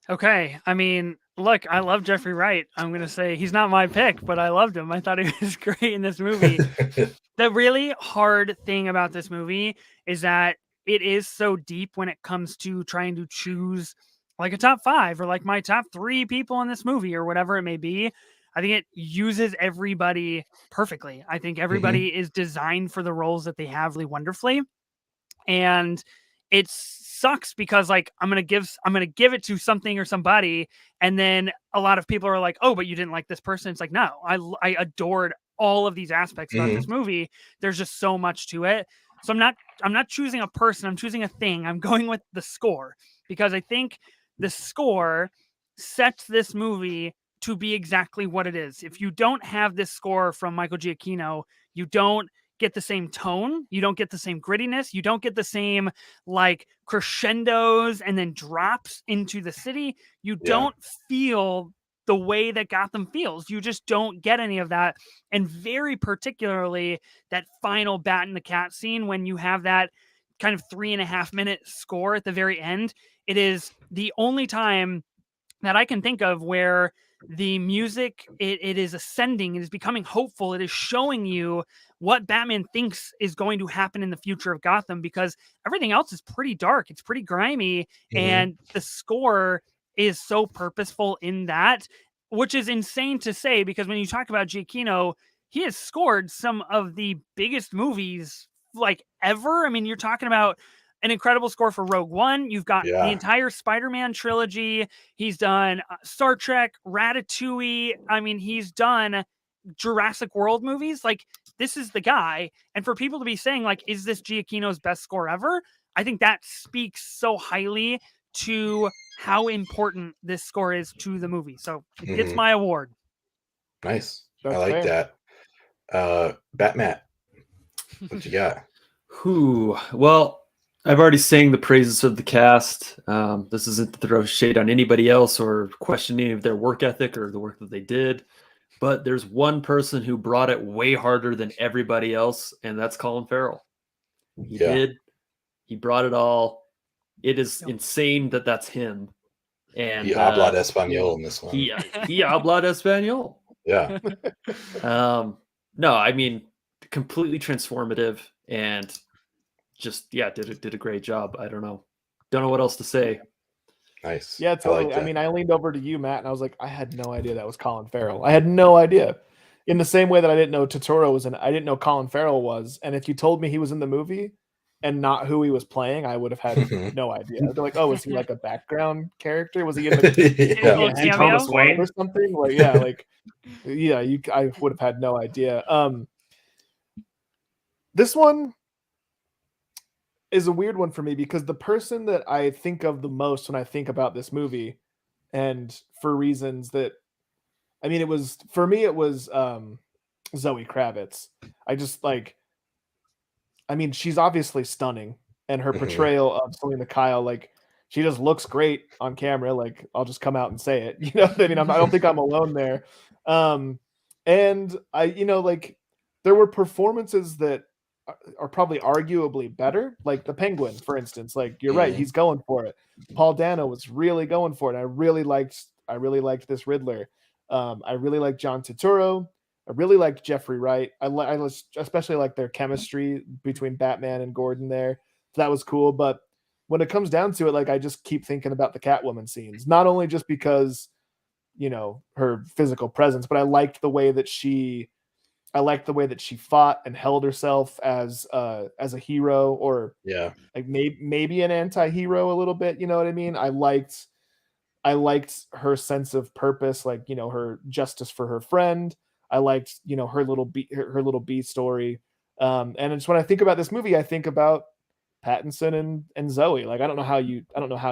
Okay. I mean, look, I love Jeffrey Wright. I'm going to say he's not my pick, but I loved him. I thought he was great in this movie. The really hard thing about this movie is that it is so deep when it comes to trying to choose like a top 5 or like my top 3 people in this movie or whatever it may be. I think it uses everybody perfectly. I think everybody is designed for the roles that they have really wonderfully. And it sucks because like I'm gonna give it to something or somebody, and then a lot of people are like, oh, but you didn't like this person. It's like, no, I adored all of these aspects about this movie. There's just so much to it. So I'm not choosing a person, I'm choosing a thing. I'm going with the score because I think the score sets this movie to be exactly what it is. If you don't have this score from Michael Giacchino, you don't get the same tone, you don't get the same grittiness, you don't get the same like crescendos and then drops into the city. You don't feel the way that Gotham feels. You just don't get any of that. And very particularly that final bat in the cat scene when you have that kind of 3.5 minute score at the very end. It is the only time that I can think of where the music, it is ascending, it is becoming hopeful, it is showing you what Batman thinks is going to happen in the future of Gotham, because everything else is pretty dark, it's pretty grimy, and the score is so purposeful in that, which is insane to say, because when you talk about Giacchino, he has scored some of the biggest movies like ever. I mean, you're talking about an incredible score for Rogue One. You've got the entire Spider-Man trilogy. He's done Star Trek, Ratatouille. I mean, he's done Jurassic World movies. Like, this is the guy. And for people to be saying, like, is this Giacchino's best score ever? I think that speaks so highly to how important this score is to the movie. So it gets my award. Nice. That's I like that. Batman, what you got? Well, I've already sang the praises of the cast. This isn't to throw shade on anybody else or questioning of their work ethic or the work that they did. But there's one person who brought it way harder than everybody else, and that's Colin Farrell. He brought it all. It is insane that that's him. And he habla español in this one. He habla español. Yeah. No, I mean, completely transformative and just did a great job. I don't know what else to say. Nice. Yeah, totally. I mean, I leaned over to you, Matt, and I was like, I had no idea that was Colin Farrell. I had no idea. In the same way that I didn't know Totoro was I didn't know Colin Farrell was. And if you told me he was in the movie and not who he was playing, I would have had no idea. I'd be like, oh, is he like a background character? Was he in the movie and Thomas Wayne or something? I would have had no idea. This one is a weird one for me because the person that I think of the most when I think about this movie, and for reasons that, I mean, it was Zoe Kravitz. I just like, I mean, she's obviously stunning, and her portrayal of Selena Kyle, like, she just looks great on camera. Like, I'll just come out and say it. You know what I mean? I don't think I'm alone there. And like, there were performances that are probably arguably better, like the Penguin, for instance. Like, you're right, he's going for it. Paul Dano was really going for it. I really liked this Riddler. I really liked John Turturro. I really liked Jeffrey Wright. I especially like their chemistry between Batman and Gordon there. So that was cool. But when it comes down to it, like, I just keep thinking about the Catwoman scenes, not only just because, her physical presence, but I liked the way that she fought and held herself as a hero, or like maybe an anti-hero a little bit. You know what I mean? I liked her sense of purpose, like, her justice for her friend. I liked, her little B story. And it's when I think about this movie, I think about Pattinson and Zoe. Like, I don't know how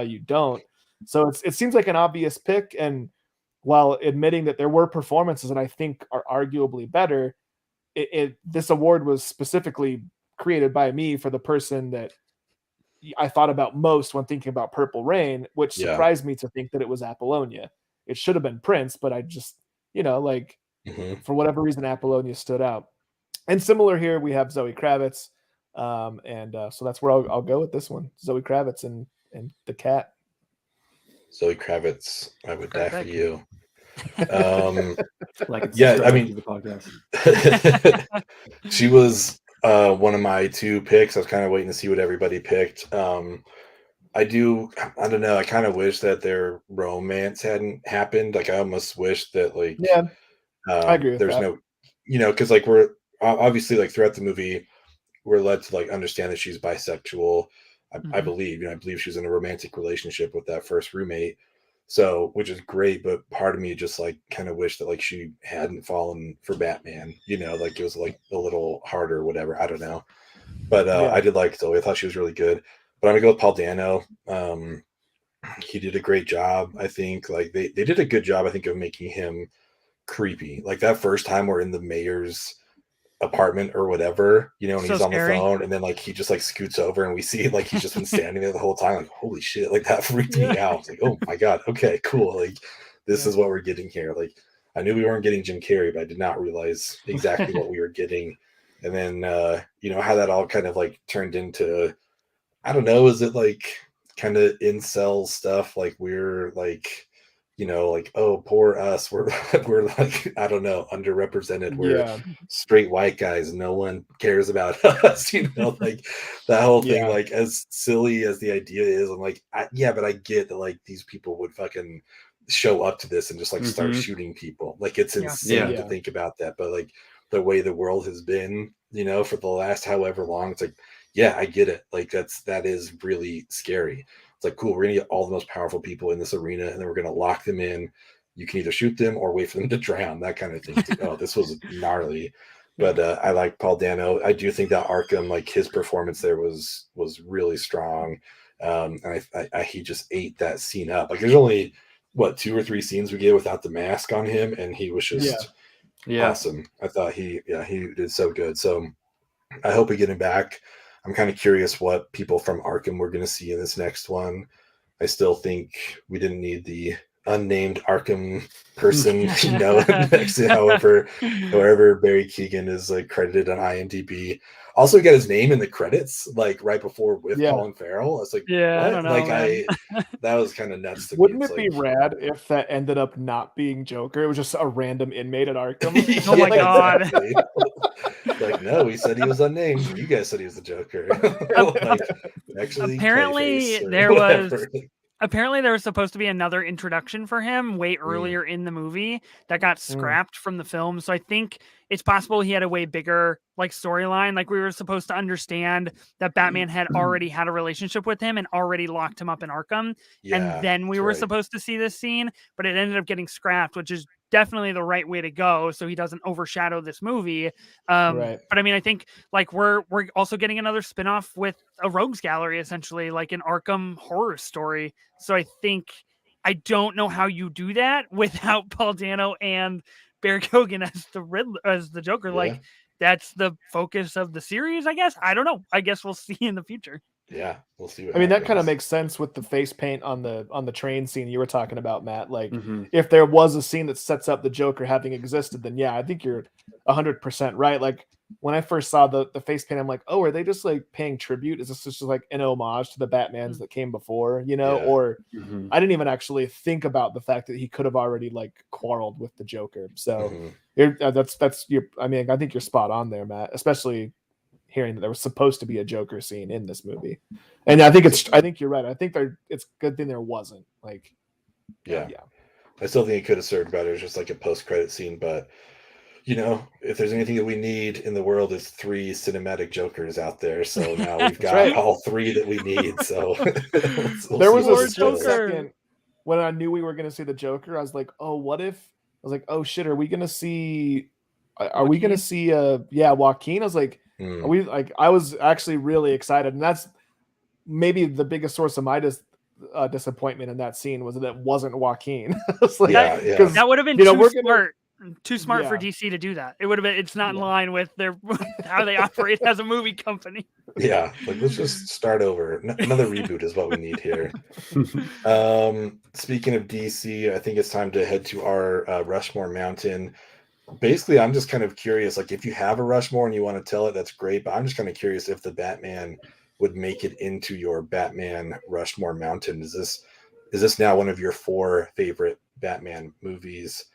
you don't. So it seems like an obvious pick. And while admitting that there were performances that I think are arguably better, this award was specifically created by me for the person that I thought about most when thinking about Purple Rain, which surprised me to think that it was Apollonia. It should have been Prince, but I just, for whatever reason, Apollonia stood out. And similar here, we have Zoe Kravitz. So that's where I'll go with this one. Zoe Kravitz and the cat. Zoe Kravitz, I would die for you. I mean, the podcast. She was one of my two picks. I was kind of waiting to see what everybody picked. I don't know. I kind of wish that their romance hadn't happened. Like, I almost wish that, like, I agree with there's that. no, because, like, we're obviously, like, throughout the movie, we're led to, like, understand that she's bisexual. I believe she's in a romantic relationship with that first roommate. So, which is great, but part of me just, like, kind of wish that, like, she hadn't fallen for Batman, like, it was, like, a little harder or whatever. I don't know. But I did like Zoe. I thought she was really good. But I'm gonna go with Paul Dano. He did a great job, I think. Like, they did a good job, I think, of making him creepy. Like, that first time we're in the mayor's apartment or whatever, and he's on the phone, and then, like, he just, like, scoots over and we see, like, he's just been standing there the whole time. Like, holy shit, like, that freaked me out. I was like, oh my god, okay, cool. Like, this is what we're getting here. Like, I knew we weren't getting Jim Carrey, but I did not realize exactly what we were getting. And then how that all kind of, like, turned into, I don't know, is it, like, kind of incel stuff? Like, we're, like, like, oh, poor us. We're like, I don't know, underrepresented. We're straight white guys. No one cares about us. Like, that whole thing, like, as silly as the idea is, I'm like, but I get that, like, these people would fucking show up to this and just, like, start shooting people. Like, it's insane to think about that. But, like, the way the world has been, for the last however long, it's like, I get it. Like, that is really scary. It's like, cool, we're going to get all the most powerful people in this arena, and then we're going to lock them in. You can either shoot them or wait for them to drown, that kind of thing. Like, oh, this was gnarly. But I like Paul Dano. I do think that Arkham, like, his performance there was really strong. And he just ate that scene up. Like, there's only, 2 or 3 scenes we get without the mask on him, and he was just awesome. I thought he did so good. So I hope we get him back. I'm kind of curious what people from Arkham we're going to see in this next one. I still think we didn't need the unnamed Arkham person, next to however Barry Keoghan is, like, credited on IMDb. Also, he got his name in the credits, like, right before with Colin Farrell. I was like, what? I don't know, like, that was kind of nuts to me. Wouldn't it be rad if that ended up not being Joker? It was just a random inmate at Arkham. Oh my god. Exactly. Like, no, we said he was unnamed. You guys said he was the Joker. Like, actually, apparently there was apparently there was supposed to be another introduction for him way earlier in the movie that got scrapped from the film. So I think it's possible he had a way bigger like storyline. Like we were supposed to understand that Batman had already had a relationship with him and already locked him up in Arkham. And then we were supposed to see this scene, but it ended up getting scrapped, which is definitely the right way to go. So he doesn't overshadow this movie. But I mean, I think like we're also getting another spinoff with a rogues gallery, essentially like an Arkham horror story. So I don't know how you do that without Paul Dano and Barry Keoghan as the Riddler, as the Joker. Like that's the focus of the series, I guess. I don't know. I guess we'll see in the future. Yeah, we'll see. I mean, that kind of makes sense with the face paint on the train scene you were talking about, Matt. Like, if there was a scene that sets up the Joker having existed, then yeah, I think you're 100% right. Like when I first saw the face paint, I'm like, oh, are they just like paying tribute? Is this just like an homage to the Batmans that came before, you know? Or I didn't even actually think about the fact that he could have already like quarreled with the Joker. So that's your. I mean, I think you're spot on there, Matt. Especially hearing that there was supposed to be a Joker scene in this movie, and I think you're right. I think it's a good thing there wasn't. Like, yeah. I still think it could have served better, just like a post-credit scene. But you know, if there's anything that we need in the world, is 3 cinematic Jokers out there. So now we've got all 3 that we need. So there was a second when I knew we were going to see the Joker. I was like, oh, what if? I was like, oh shit, are we going to see? Are we going to see? Joaquin. I was like. Are we like? I was actually really excited, and that's maybe the biggest source of my disappointment in that scene was that it wasn't Joaquin. Like, that would have been too smart for DC to do that. It would have been. It's not in line with their how they operate as a movie company. Yeah, like let's just start over. Another reboot is what we need here. Speaking of DC, I think it's time to head to our Rushmore Mountain. Basically, I'm just kind of curious, like if you have a Rushmore and you want to tell it, that's great. But I'm just kind of curious if the Batman would make it into your Batman Rushmore Mountain. Is this now one of your 4 favorite Batman movies?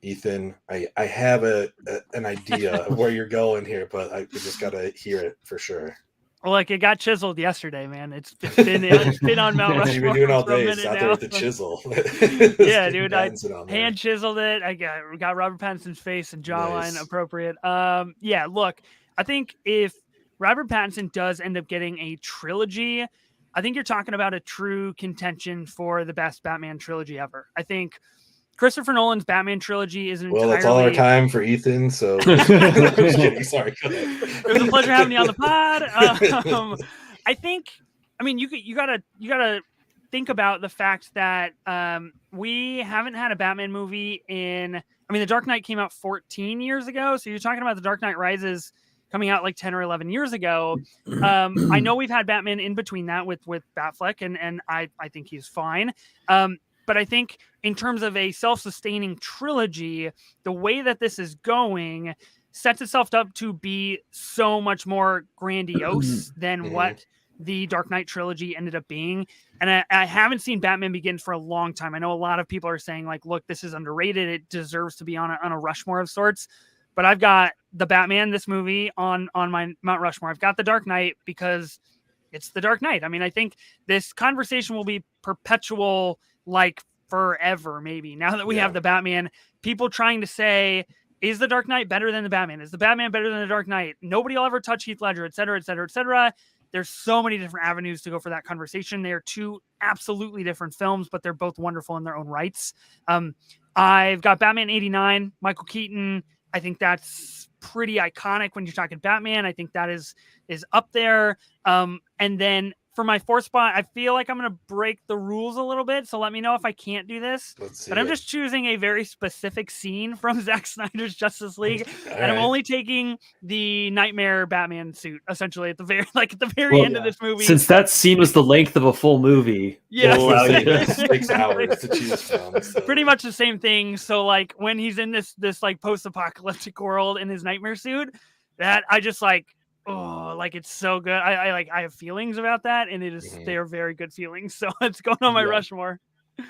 Ethan, I have an idea of where you're going here, but I just got to hear it for sure. Well, like it got chiseled yesterday, man. It's been on Mount Rushmore. You've been doing all day. It's out there with the chisel. Yeah, dude. I hand chiseled it. I got Robert Pattinson's face and jawline appropriate. Yeah, look, I think if Robert Pattinson does end up getting a trilogy, I think you're talking about a true contention for the best Batman trilogy ever. I think Christopher Nolan's Batman trilogy is that's all our time for Ethan. So just kidding. Sorry. Go ahead. It was a pleasure having you on the pod. I think. I mean, you gotta think about the fact that we haven't had a Batman movie in. I mean, The Dark Knight came out 14 years ago, so you're talking about The Dark Knight Rises coming out like 10 or 11 years ago. I know we've had Batman in between that with Batfleck, and I think he's fine. But I think in terms of a self-sustaining trilogy, the way that this is going sets itself up to be so much more grandiose than what the Dark Knight trilogy ended up being. And I haven't seen Batman Begins for a long time. I know a lot of people are saying like, look, this is underrated. It deserves to be on a Rushmore of sorts. But I've got the Batman, this movie, on my Mount Rushmore. I've got the Dark Knight because it's the Dark Knight. I mean, I think this conversation will be perpetual, like forever, maybe. Now that we have the Batman, people trying to say, is the Dark Knight better than the Batman? Is the Batman better than the Dark Knight? Nobody will ever touch Heath Ledger, et cetera, et cetera, et cetera. There's so many different avenues to go for that conversation. They are 2 absolutely different films, but they're both wonderful in their own rights. I've got Batman 89, Michael Keaton. I think that's pretty iconic when you're talking Batman. I think that is up there. And then for my 4th spot, I feel like I'm going to break the rules a little bit. So let me know if I can't do this. But I'm just choosing a very specific scene from Zack Snyder's Justice League. And I'm only taking the Nightmare Batman suit, essentially, at the very end of this movie. Since that scene was the length of a full movie. Yeah. It takes hours to choose from. So. Pretty much the same thing. So like when he's in this like post-apocalyptic world in his nightmare suit, that I just like, oh, like it's so good. I have feelings about that, and they are very good feelings. So it's going on my Rushmore.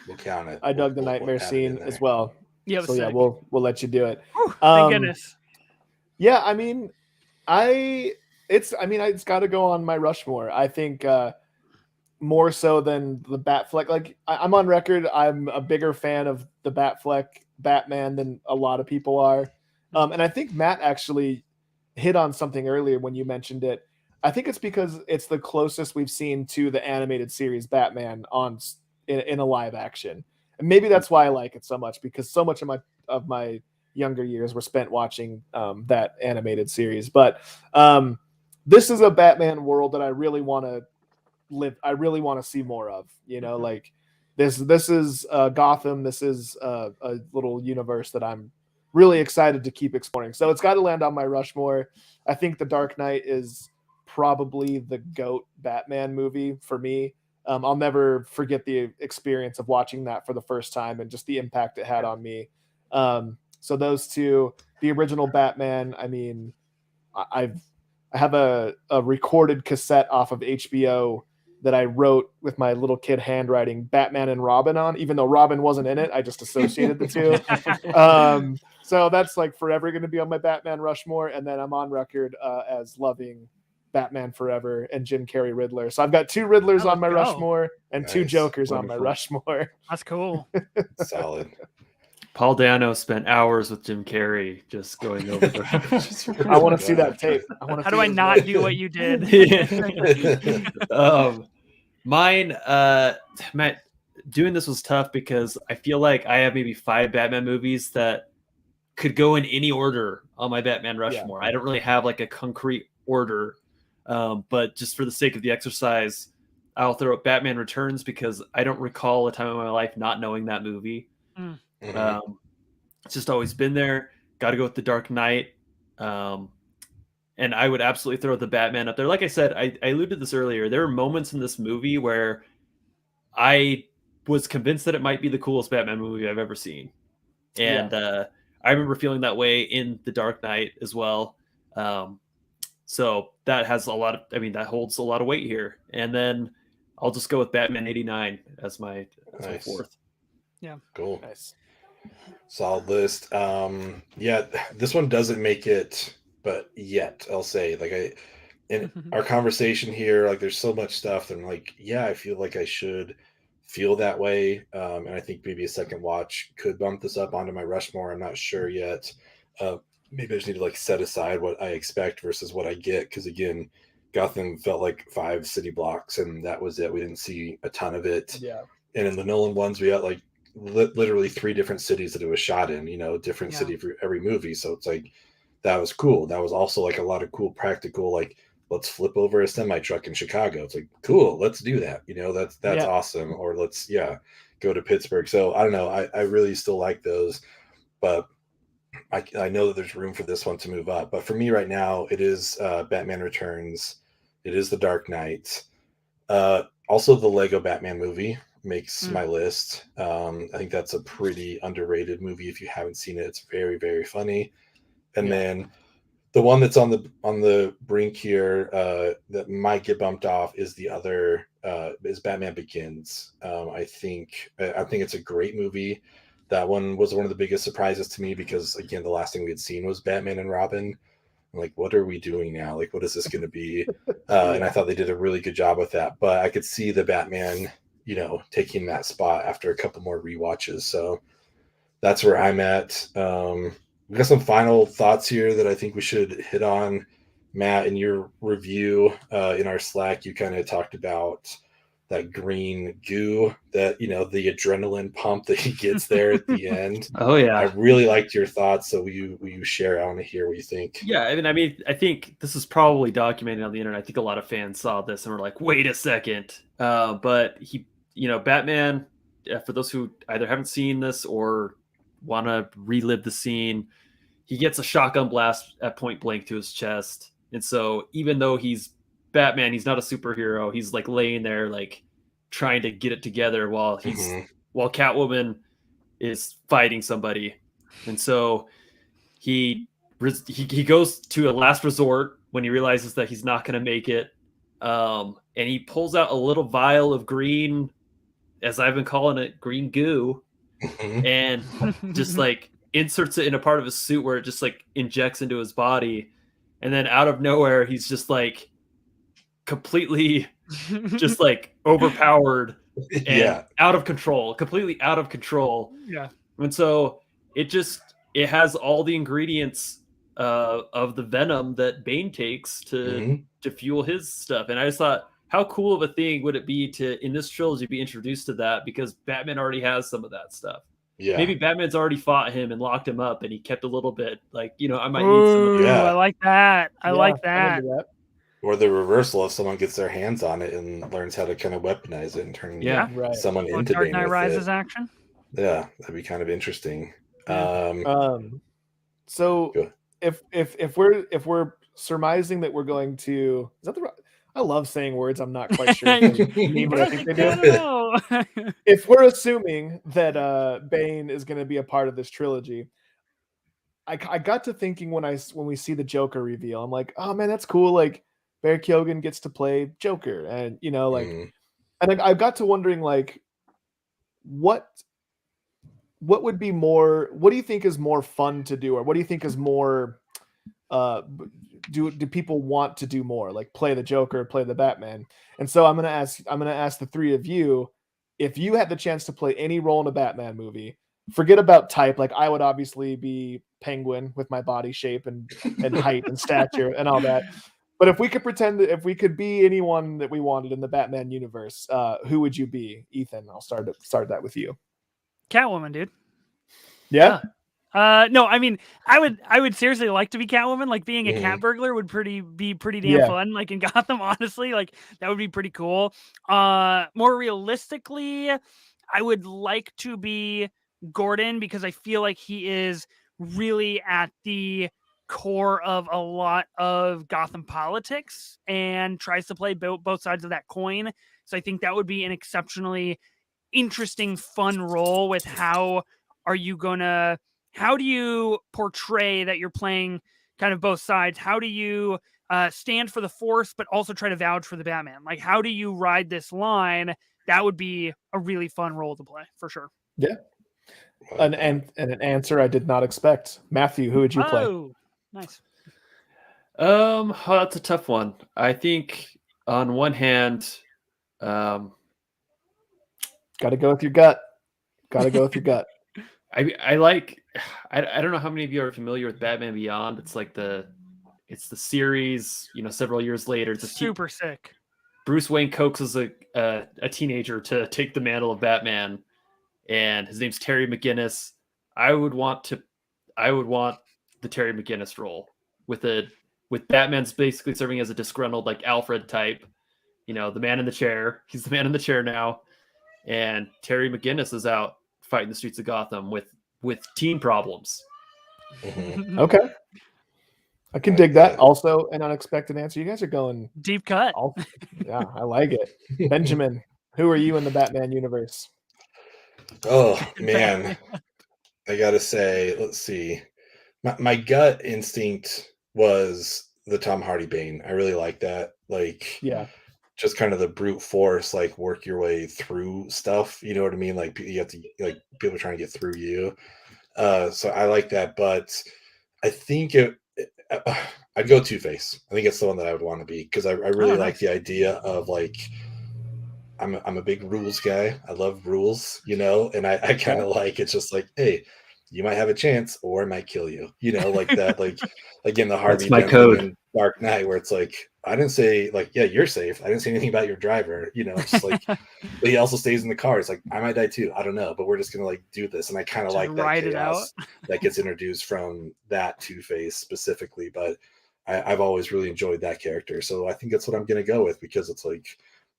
We'll count it. I dug the nightmare scene as well. Yeah, so we'll let you do it. Whew, thank goodness. Yeah, I mean, it's got to go on my Rushmore. I think more so than the Batfleck. Like I'm on record, I'm a bigger fan of the Batfleck Batman than a lot of people are. And I think Matt actually hit on something earlier when you mentioned it. I think it's because it's the closest we've seen to the animated series Batman in a live action. And maybe that's why I like it so much, because so much of my younger years were spent watching that animated series. But this is a Batman world that I really want to live. I really want to see more of, like this is Gotham. This is a little universe that I'm really excited to keep exploring. So it's got to land on my Rushmore. I think The Dark Knight is probably the GOAT Batman movie for me. I'll never forget the experience of watching that for the first time and just the impact it had on me. So those two, the original Batman, I mean, I have a recorded cassette off of HBO that I wrote with my little kid handwriting Batman and Robin on, even though Robin wasn't in it. I just associated the two. So that's like forever going to be on my Batman Rushmore. And then I'm on record as loving Batman Forever and Jim Carrey Riddler. So I've got 2 Riddlers on my Rushmore and 2 Jokers on my Rushmore. That's cool. Solid. Paul Dano spent hours with Jim Carrey just going over the I want to see that tape. How do I not do what you did? Mine, Matt, doing this was tough because I feel like I have maybe 5 Batman movies that could go in any order on my Batman Rushmore. I don't really have like a concrete order, but just for the sake of the exercise, I'll throw up Batman Returns because I don't recall a time in my life not knowing that movie. It's just always been there. Got to go with The Dark Knight. And I would absolutely throw the Batman up there. Like I said, I alluded to this earlier. There were moments in this movie where I was convinced that it might be the coolest Batman movie I've ever seen. And I remember feeling that way in The Dark Knight as well. So that has that holds a lot of weight here. And then I'll just go with Batman 89 as my fourth. Yeah. Cool. Nice. Solid list. This one doesn't make it, but yet I'll say, in our conversation here, like there's so much stuff that I'm like, I feel like I should feel that way. And I think maybe a second watch could bump this up onto my Rushmore. I'm not sure yet. Maybe I just need to set aside what I expect versus what I get. Cause again, Gotham felt like 5 city blocks and that was it. We didn't see a ton of it. Yeah. And in the Nolan ones, we got literally 3 different cities that it was shot in, different city for every movie. So it's that was cool. That was also a lot of cool practical, let's flip over a semi truck in Chicago. It's cool. Let's do that. That's awesome. Or let's, go to Pittsburgh. So I don't know. I really still like those, but I know that there's room for this one to move up. But for me right now, it is Batman Returns. It is The Dark Knight. Also the Lego Batman movie makes my list. I think that's a pretty underrated movie. If you haven't seen it, it's very, very funny. And then the one that's on the brink here that might get bumped off is the other is Batman Begins. I think it's a great movie. That one was one of the biggest surprises to me because again, the last thing we had seen was Batman and Robin. I'm what are we doing now? What is this going to be? And I thought they did a really good job with that. But I could see the Batman, taking that spot after a couple more rewatches. So that's where I'm at. We got some final thoughts here that I think we should hit on. Matt, in your review in our Slack, you kind of talked about that green goo that, the adrenaline pump that he gets there at the end. Oh yeah. I really liked your thoughts. So will you share? I want to hear what you think. Yeah. I mean, I think this is probably documented on the internet. I think a lot of fans saw this and were like, wait a second. But he, Batman, for those who either haven't seen this or want to relive the scene, he gets a shotgun blast at point blank to his chest. And so even though he's Batman, he's not a superhero. He's laying there, trying to get it together while while Catwoman is fighting somebody. And so he goes to a last resort when he realizes that he's not going to make it. And he pulls out a little vial of green, as I've been calling it, green goo, and just inserts it in a part of his suit where it just injects into his body. And then out of nowhere, he's just completely just like overpowered and Yeah. out of control, completely out of control. Yeah. And so it has all the ingredients of the venom that Bane takes to fuel his stuff. And I just thought, how cool of a thing would it be to, in this trilogy, be introduced to that, because Batman already has some of that stuff. Yeah. Maybe Batman's already fought him and locked him up, and he kept a little bit, like, I might need some of Yeah. I like that. I like that. Or the reversal, if someone gets their hands on it and learns how to kind of weaponize it and turn someone into Dark Bane Knight with Rises it. action. Yeah, that'd be kind of interesting. So if we're surmising that we're going to, is that the right? I love saying words I'm not quite sure if they mean what I think they do. If we're assuming that Bane is going to be a part of this trilogy, I got to thinking when we see the Joker reveal, I'm like, oh man, that's cool. Like Barry Keoghan gets to play Joker, and and I got to wondering, like, what would be more? What do you think is more fun to do, or what do you think is more? Do people want to do more, like play the Joker, play the Batman? And so I'm gonna ask the three of you, if you had the chance to play any role in a Batman movie, forget about type. Like I would obviously be Penguin with my body shape and height and stature and all that. But if we could pretend that, if we could be anyone that we wanted in the Batman universe, who would you be? Ethan, I'll start that with you. Catwoman, dude. Yeah. No, I mean, I would seriously like to be Catwoman. Like being a cat burglar would be pretty damn fun. Like in Gotham, honestly, like that would be pretty cool. More realistically, I would like to be Gordon, because I feel like he is really at the core of a lot of Gotham politics and tries to play both sides of that coin. So I think that would be an exceptionally interesting, fun role with how do you portray that you're playing kind of both sides? How do you stand for the Force, but also try to vouch for the Batman? Like, how do you ride this line? That would be a really fun role to play, for sure. Yeah. An answer I did not expect. Matthew, who would you play? Oh, nice. That's a tough one. I think on one hand, got to go with your gut. I like, I don't know how many of you are familiar with Batman Beyond. It's like it's the series, several years later. It's super sick. Bruce Wayne coaxes a teenager to take the mantle of Batman, and his name's Terry McGinnis. I would want the Terry McGinnis role with Batman's basically serving as a disgruntled, like, Alfred type, the man in the chair. He's the man in the chair now, and Terry McGinnis is out fighting the streets of Gotham with teen problems. Okay, I can dig that. Also, an unexpected answer. You guys are going deep cut. Yeah, I like it. Benjamin, who are you in the Batman universe? Oh man, I gotta say, let's see. My gut instinct was the Tom Hardy Bane. I really like that. Like, just kind of the brute force, like work your way through stuff. You know what I mean? Like you have to, like, people trying to get through you. So I like that, but I think I'd go Two-Face. I think it's the one that I would want to be, because I really like the idea of, like, I'm a big rules guy. I love rules, and I kind of like, it's just like, hey, you might have a chance or it might kill you, like that, like in the Harvey Dent thing in Dark Knight, where it's like, I didn't say, like, yeah, you're safe. I didn't say anything about your driver, it's just like, but he also stays in the car. It's like, I might die too. I don't know, but we're just gonna, like, do this. And I kind of like that chaos that gets introduced from that Two-Face specifically. But I've always really enjoyed that character. So I think that's what I'm gonna go with, because it's like,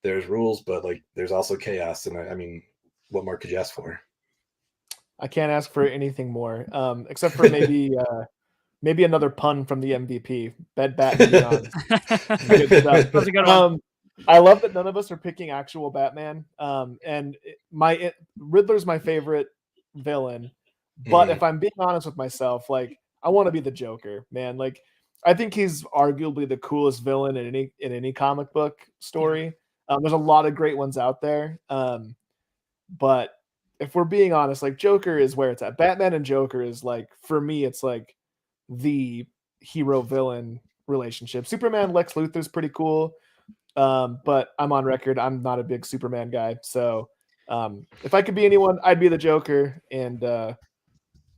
there's rules, but, like, there's also chaos. And I mean, what more could you ask for? I can't ask for anything more, except for maybe another pun from the MVP. Bed Bat Beyond. I love that none of us are picking actual Batman. And Riddler's my favorite villain. But if I'm being honest with myself, like, I want to be the Joker, man. Like, I think he's arguably the coolest villain in any comic book story. There's a lot of great ones out there. But if we're being honest, like, Joker is where it's at. Batman and Joker is, like, for me, it's like the hero villain relationship. Superman Lex Luthor's pretty cool. but I'm on record. I'm not a big Superman guy. So if I could be anyone, I'd be the Joker, and I'd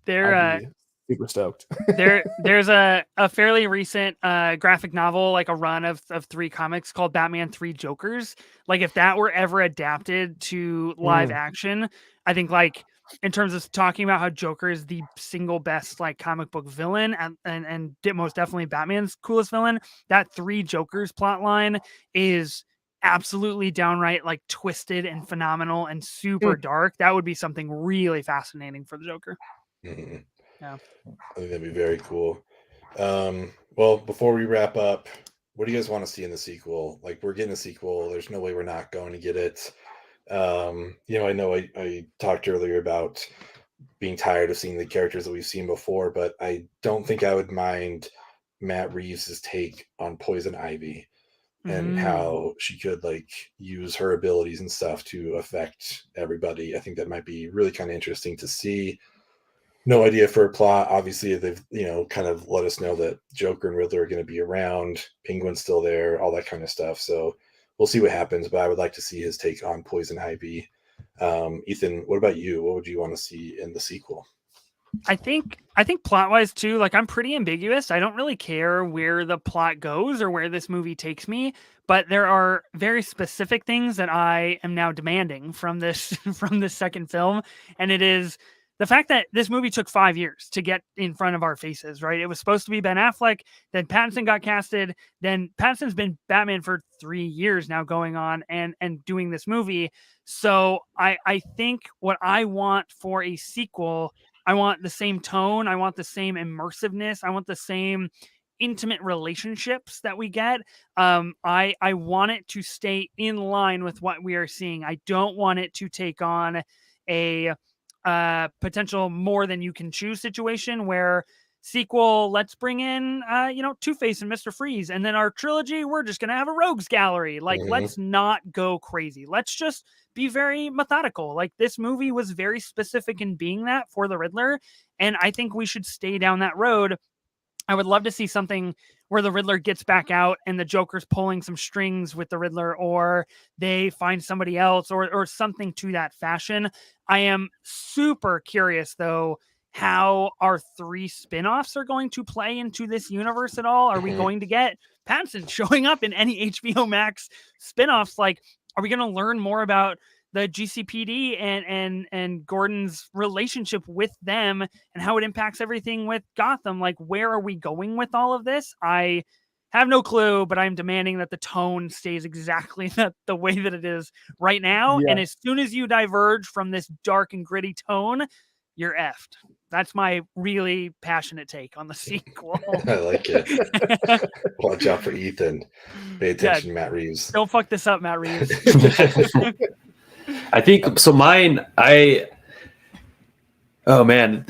be super stoked. There's a fairly recent graphic novel, like a run of 3 comics called Batman 3 Jokers. Like if that were ever adapted to live action, I think like in terms of talking about how Joker is the single best like comic book villain and most definitely Batman's coolest villain, that 3 Jokers plot line is absolutely downright like twisted and phenomenal and super dark. That would be something really fascinating for the Joker. Mm-hmm. Yeah, I think that'd be very cool. Well, before we wrap up, what do you guys want to see in the sequel? Like, we're getting a sequel. There's no way we're not going to get it. I know I talked earlier about being tired of seeing the characters that we've seen before, but I don't think I would mind Matt Reeves' take on Poison Ivy and how she could like use her abilities and stuff to affect everybody. I think that might be really kind of interesting to see. No idea for a plot. Obviously, they've kind of let us know that Joker and Riddler are going to be around. Penguin's still there, all that kind of stuff. So we'll see what happens. But I would like to see his take on Poison Ivy. Ethan, what about you? What would you want to see in the sequel? I think plot wise too, like I'm pretty ambiguous. I don't really care where the plot goes or where this movie takes me, but there are very specific things that I am now demanding from this second film, and it is the fact that this movie took 5 years to get in front of our faces, right? It was supposed to be Ben Affleck, then Pattinson got casted, then Pattinson's been Batman for 3 years now going on and doing this movie. So I think what I want for a sequel, I want the same tone, I want the same immersiveness, I want the same intimate relationships that we get. I want it to stay in line with what we are seeing. I don't want it to take on a potential more than you can choose situation where sequel, let's bring in Two-Face and Mr. Freeze, and then our trilogy, we're just gonna have a rogues gallery. Like let's not go crazy. Let's just be very methodical. Like this movie was very specific in being that for the Riddler, and I think we should stay down that road. I would love to see something where the Riddler gets back out and the Joker's pulling some strings with the Riddler, or they find somebody else, or something to that fashion. I am super curious, though, how our 3 spinoffs are going to play into this universe at all. Are we going to get Pattinson showing up in any HBO Max spinoffs? Like, are we going to learn more about the GCPD and Gordon's relationship with them and how it impacts everything with Gotham? Like, where are we going with all of this? I have no clue, but I'm demanding that the tone stays exactly the way that it is right now. Yeah. And as soon as you diverge from this dark and gritty tone, you're effed. That's my really passionate take on the sequel. I like it. Watch out for Ethan. Pay attention, Matt Reeves. Don't fuck this up, Matt Reeves. I think so. Mine, oh man,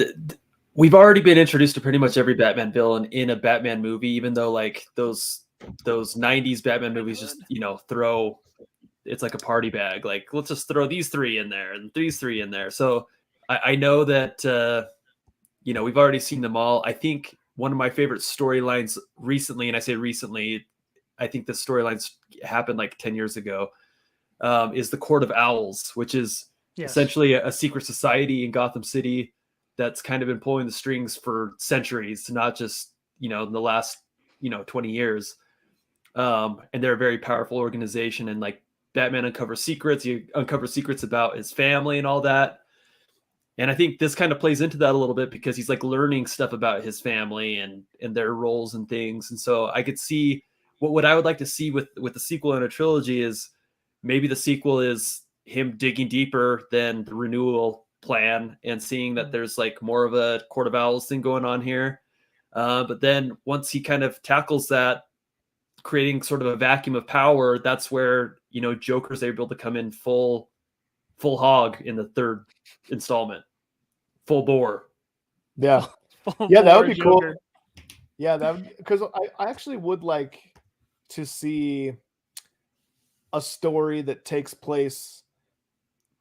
we've already been introduced to pretty much every Batman villain in a Batman movie, even though like those 90s Batman movies just, throw, it's like a party bag. Like, let's just throw these 3 in there and these 3 in there. So I know that, we've already seen them all. I think one of my favorite storylines recently, and I say recently, I think the storylines happened like 10 years ago, is the Court of Owls, which is essentially a secret society in Gotham City that's kind of been pulling the strings for centuries, not just, in the last, 20 years. And they're a very powerful organization, and like Batman uncovers secrets. You uncover secrets about his family and all that. And I think this kind of plays into that a little bit because he's like learning stuff about his family and their roles and things. And so I could see what I would like to see with the sequel in a trilogy is maybe the sequel is him digging deeper than the renewal plan and seeing that there's like more of a Court of Owls thing going on here. But then once he kind of tackles that, creating sort of a vacuum of power, that's where, Joker's able to come in full hog in the 3rd installment. Full bore. Yeah. Yeah, that would be cool. Yeah, that would, because I actually would like to see a story that takes place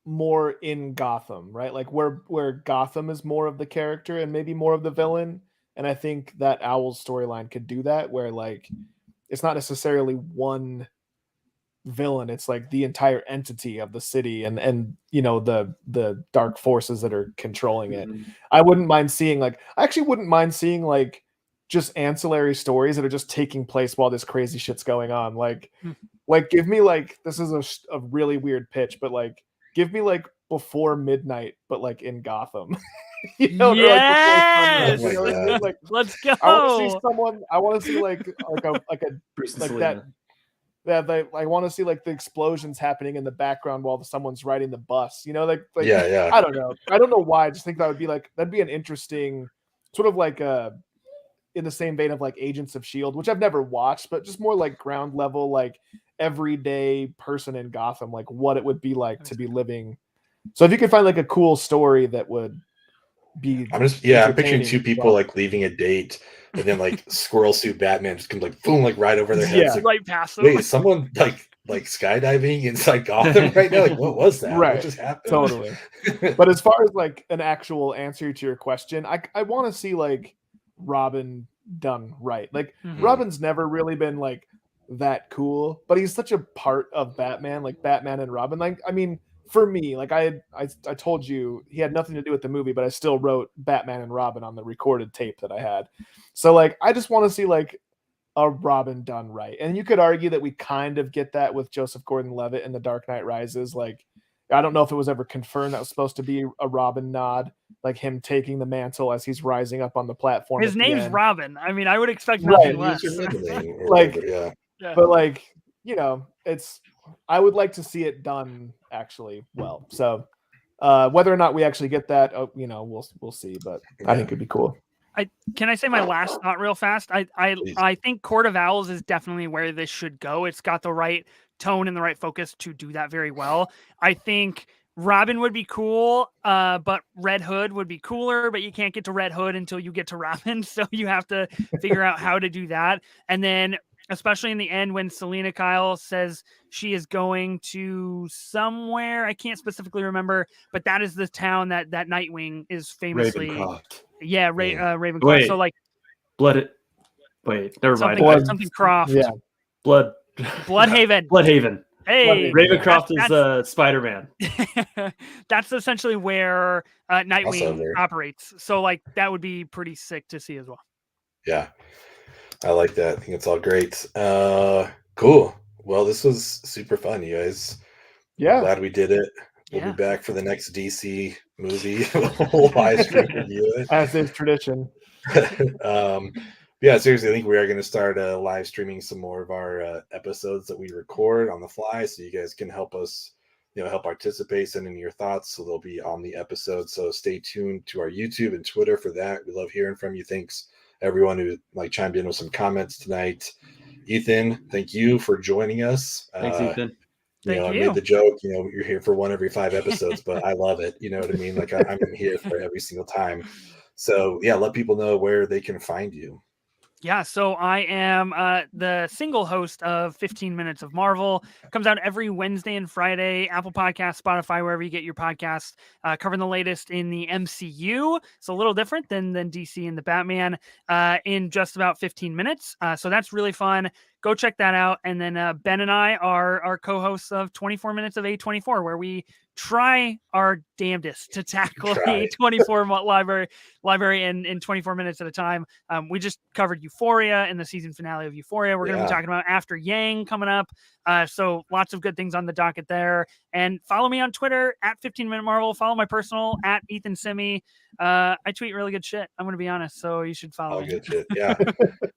more in Gotham, right? Like where Gotham is more of the character and maybe more of the villain. And I think that Owl's storyline could do that, where like it's not necessarily one villain. It's like the entire entity of the city and you know the dark forces that are controlling it. I actually wouldn't mind seeing like just ancillary stories that are just taking place while this crazy shit's going on. Like give me like, this is a really weird pitch, but like give me like before midnight, but like in Gotham. You know, yes! Like, before sunrise, you know, like, let's go. I want to see like that. Yeah, I want to see like the explosions happening in the background while someone's riding the bus. You know, like yeah. I don't know why. I just think that'd be an interesting sort of like in the same vein of like Agents of S.H.I.E.L.D., which I've never watched, but just more like ground level, like everyday person in Gotham, like what it would be like to be living. So if you could find like a cool story that would be, I'm picturing two people like leaving a date, and then like squirrel suit Batman just comes like boom, like right over their heads. Like, right past them. Wait, is someone like skydiving inside Gotham right now? Like, what was that? Right. What just happened? Totally. But as far as like an actual answer to your question, I want to see like Robin done right. Like Robin's never really been like that cool, but he's such a part of Batman, like Batman and Robin. Like, I mean, for me, like I told you he had nothing to do with the movie, but I still wrote Batman and Robin on the recorded tape that I had. So like I just want to see like a Robin done right. And you could argue that we kind of get that with Joseph Gordon-Levitt in The Dark Knight Rises. Like I don't know if it was ever confirmed that was supposed to be a Robin nod, like him taking the mantle as he's rising up on the platform. His name's Robin. I mean, I would expect nothing less. Like, but like, you know, I would like to see it done actually well. So whether or not we actually get that, you know, we'll see. But I think it'd be cool. Can I say my last thought real fast? I think Court of Owls is definitely where this should go. It's got the right tone and the right focus to do that very well. I think Robin would be cool, but Red Hood would be cooler, but you can't get to Red Hood until you get to Robin. So you have to figure out how to do that. And then especially in the end when Selena Kyle says she is going to somewhere, I can't specifically remember, but that is the town that Nightwing is famously. Ravencroft. Yeah, Ravencroft. Wait, so like never mind. Something Croft. Yeah. Bloodhaven. Bloodhaven. Hey, Ravencroft is Spider-Man. That's essentially where Nightwing operates. So like that would be pretty sick to see as well. Yeah. I like that. I think it's all great. Cool. Well, this was super fun, you guys. Yeah. I'm glad we did it. We'll be back for the next DC movie. We'll live stream review it. As is tradition. Yeah, seriously, I think we are going to start live streaming some more of our episodes that we record on the fly, so you guys can help us, help participate, send in your thoughts, so they'll be on the episode. So stay tuned to our YouTube and Twitter for that. We love hearing from you. Thanks everyone who chimed in with some comments tonight. Ethan, thank you for joining us. Thanks, Ethan. Thank you. I made the joke, you're here for one every 5 episodes, but I love it. You know what I mean? Like I'm here for every single time. So yeah, let people know where they can find you. Yeah, so I am the single host of 15 Minutes of Marvel. Comes out every Wednesday and Friday, Apple Podcasts, Spotify, wherever you get your podcasts, covering the latest in the MCU. It's a little different than DC and the Batman in just about 15 minutes. So that's really fun. Go check that out. And then Ben and I are co-hosts of 24 Minutes of A24, where we try our damnedest to tackle a 24 library in 24 minutes at a time. We just covered Euphoria and the season finale of Euphoria. We're going to be talking about After Yang coming up. So lots of good things on the docket there. And follow me on Twitter at 15 Minute Marvel. Follow my personal at Ethan Simi. I tweet really good shit. I'm going to be honest. So you should follow me. Good shit. Yeah.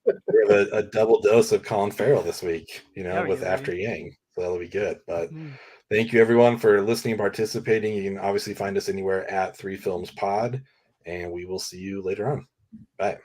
We have a double dose of Colin Farrell this week, with After Yang. So that'll be good. But thank you everyone for listening and participating. You can obviously find us anywhere at 3 Films Pod, and we will see you later on. Bye.